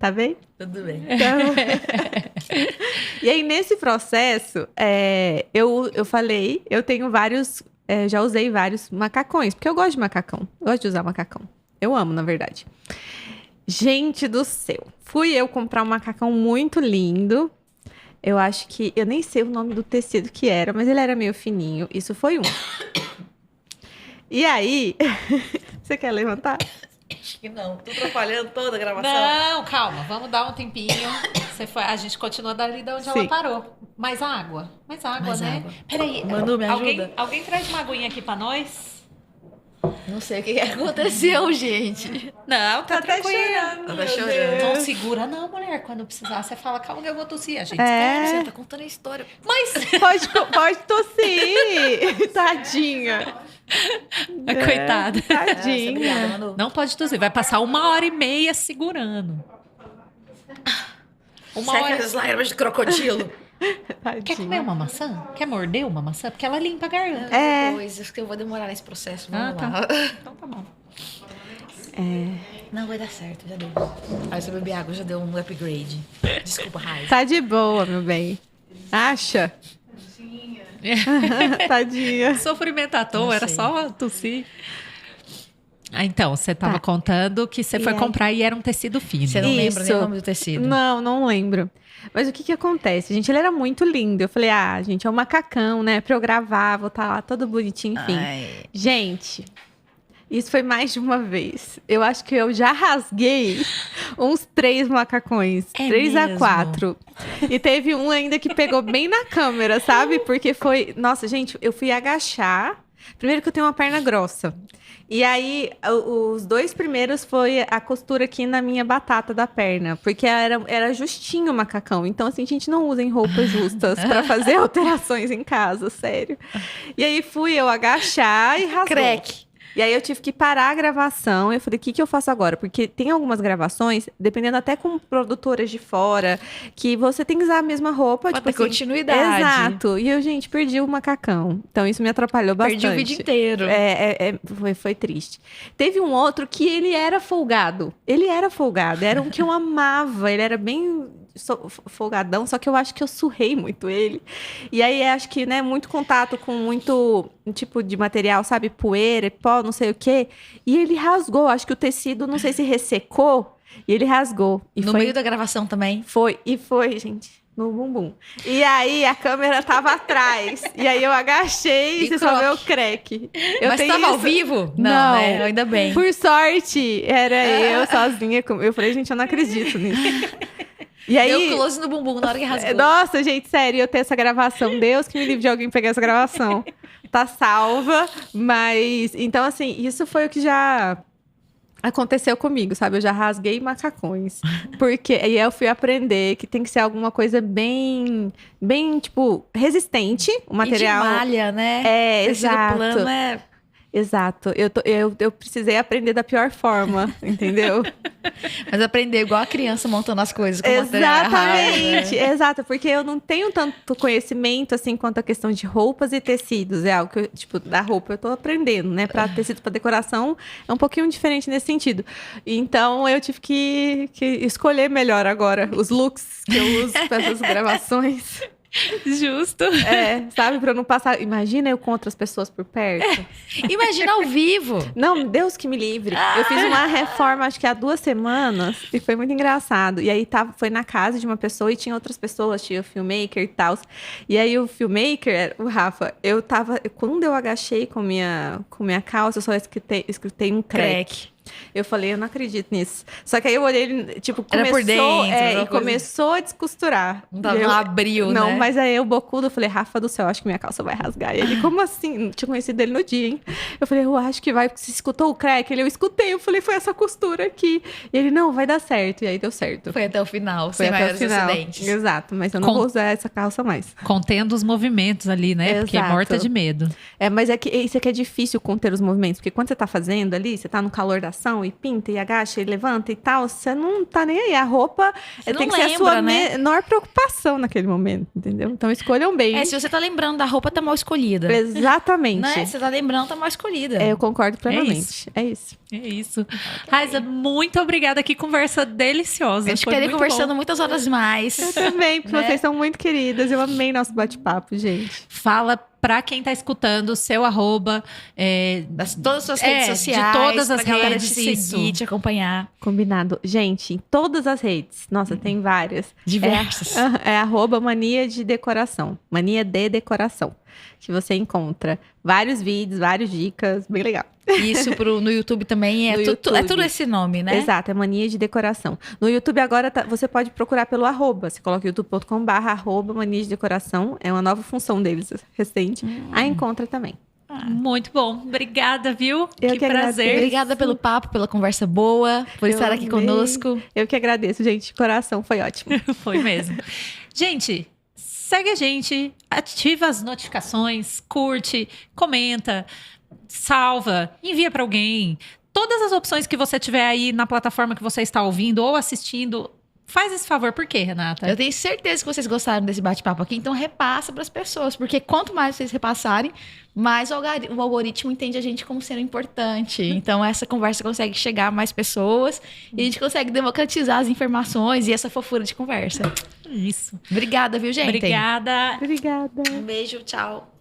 Tá bem? Tudo bem. Então... E aí, nesse processo, eu falei, eu tenho vários... já usei vários macacões, porque eu gosto de macacão. Eu gosto de usar macacão. Eu amo, na verdade. Gente do céu. Fui eu comprar um macacão muito lindo. Eu acho que... Eu nem sei o nome do tecido que era, mas ele era meio fininho. Isso foi um. E aí... Você quer levantar? Acho que não. Tô atrapalhando toda a gravação. Não, calma, vamos dar um tempinho. A gente continua dali de onde Sim. ela parou. Mais água, Mais né? água. Peraí, Manu, me ajuda. alguém traz uma aguinha aqui pra nós? Não sei o que aconteceu, gente. Não, tá até tranquilo. chorando. Tá meu chorando. Deus. Não segura não, mulher. Quando precisar, você fala, calma que eu vou tossir. A gente Você tá contando a história. Mas Pode tossir. Tadinha. Coitada. Tadinha. Obrigada, Manu. Não pode tossir. Vai passar 1h30 segurando. Uma Seca hora. as lágrimas de crocodilo. Quer comer uma maçã? Quer morder uma maçã? Porque ela limpa a garganta. É. Depois, acho que eu vou demorar nesse processo. Vamos Ah, lá. Então tá bom. Não, vai dar certo, já deu. Aí se eu beber água, já deu um upgrade. Desculpa, Raiz. Tá de boa, meu bem. Acha? Tadinha. Sofrimento à toa, Não era sei. só tossir. Ah, então, você tava Tá. contando que você E foi aí? comprar e era um tecido fino. Você não lembra nem Isso. o nome do tecido. Não lembro. Mas o que acontece? Gente, ele era muito lindo. Eu falei, gente, é um macacão, né? Pra eu gravar, vou estar lá todo bonitinho, enfim. Ai. Gente, isso foi mais de uma vez. Eu acho que eu já rasguei uns 3 macacões. É 3 a mesmo? 4. E teve um ainda que pegou bem na câmera, sabe? Porque foi... Nossa, gente, eu fui agachar. Primeiro que eu tenho uma perna grossa. E aí, os 2 primeiros foi a costura aqui na minha batata da perna. Porque era justinho o macacão. Então, assim, a gente não usa em roupas justas pra fazer alterações em casa, sério. E aí, fui eu agachar e rasgou. Crack. E aí eu tive que parar a gravação. Eu falei, o que eu faço agora? Porque tem algumas gravações, dependendo até com produtoras de fora, que você tem que usar a mesma roupa. Pra tipo ter assim, continuidade. Exato. E eu, gente, perdi o macacão. Então isso me atrapalhou bastante. Perdi o vídeo inteiro. Foi triste. Teve um outro que ele era folgado. Era um que eu amava. Ele era bem folgadão, só que eu acho que eu surrei muito ele. E aí acho que, né, muito contato com muito tipo de material, sabe? Poeira, pó, não sei o quê. E ele rasgou. Acho que o tecido, não sei se ressecou. E ele rasgou. E No foi, meio da gravação também. foi, gente. No bumbum. E aí a câmera tava atrás. E aí eu agachei e você só croque. vê o crack. Eu Mas tenho tava ao isso. vivo? Não. Né? Ainda bem. Por sorte, era eu sozinha. Eu falei, gente, eu não acredito nisso. E aí, Deu close no bumbum na hora que rasgou. nossa, gente, sério, eu tenho essa gravação. Deus que me livre de alguém pegar essa gravação. Tá salva, mas... Então, assim, isso foi o que já aconteceu comigo, sabe? Eu já rasguei macacões. Porque aí eu fui aprender que tem que ser alguma coisa bem, tipo, resistente, o material. E de malha, né? É, Tecido exato. plano é... Exato. Eu precisei aprender da pior forma, entendeu? Mas aprender igual a criança montando as coisas com material errado, Exatamente, né? exato, porque eu não tenho tanto conhecimento assim quanto a questão de roupas e tecidos. É algo que eu, tipo, da roupa eu tô aprendendo, né? Para tecido, para decoração é um pouquinho diferente nesse sentido. Então eu tive que escolher melhor agora os looks que eu uso para essas gravações. Justo. Sabe, para não passar. Imagina eu com outras pessoas por perto. Imagina ao vivo. Não, Deus que me livre. Eu fiz uma reforma, acho que há 2 semanas, e foi muito engraçado. E aí foi na casa de uma pessoa e tinha outras pessoas, tinha o filmmaker e tal. E aí o filmmaker, o Rafa, quando eu agachei com minha calça, eu só escutei um crack. Eu falei, eu não acredito nisso. Só que aí eu olhei, ele, tipo, Era começou... por dentro, e alguma coisa. começou a descosturar. Não abriu, Não, né? mas aí eu bocudo, eu falei, Rafa do céu, acho que minha calça vai rasgar. E ele, como assim? Não tinha conhecido ele no dia, hein? Eu falei, eu acho que vai, porque você escutou o crack? Eu escutei. Eu falei, foi essa costura aqui. E ele, não, vai dar certo. E aí deu certo. Foi até o final, Foi sem até o maiores final. acidentes. Exato, mas eu não vou usar essa calça mais. Contendo os movimentos ali, né? Porque é Exato. morta de medo. Mas é que isso aqui é difícil conter os movimentos, porque quando você tá fazendo ali, você tá no calor da ação e pinta e agacha e levanta e tal, você não tá nem aí. A roupa Você tem não que ser a sua lembra, né? menor preocupação naquele momento, entendeu? Então escolham bem. Se você tá lembrando da roupa, tá mal escolhida. Exatamente. Né? Você tá lembrando, tá mal escolhida. Eu concordo isso. plenamente. É isso. É isso. Raiza, muito obrigada. Que conversa deliciosa. A gente Foi ficaria muito conversando bom. muitas horas mais. Eu também, porque Né? vocês são muito queridas. Eu amei nosso bate-papo, gente. Fala pra quem tá escutando o seu arroba. Todas as suas redes de sociais. todas as pra galera redes, te isso. seguir, te acompanhar. Combinado. Gente, em todas as redes. Nossa, tem várias. Diversas. É @mania de decoração. Mania de decoração. Que você encontra vários vídeos, várias dicas. Bem legal. Isso no YouTube também é, No é tudo YouTube. esse nome, né? Exato, é mania de decoração. No YouTube agora você pode procurar pelo @. Você coloca youtube.com/@mania de decoração. É uma nova função deles recente. Aí encontra também. Muito bom. Obrigada, viu? Eu que prazer. agradeço. Obrigada pelo papo, pela conversa boa, por Eu estar aqui amei. conosco. Eu que agradeço, gente. De coração, foi ótimo. Foi mesmo. Gente, segue a gente, ativa as notificações, curte, comenta, salva, envia para alguém. Todas as opções que você tiver aí na plataforma que você está ouvindo ou assistindo, faz esse favor. Por quê, Renata? Eu tenho certeza que vocês gostaram desse bate-papo aqui, então repassa para as pessoas, porque quanto mais vocês repassarem, mais o algoritmo entende a gente como sendo importante. Então essa conversa consegue chegar a mais pessoas e a gente consegue democratizar as informações e essa fofura de conversa. Isso. Obrigada, viu, gente? Obrigada. Obrigada. Um beijo, tchau.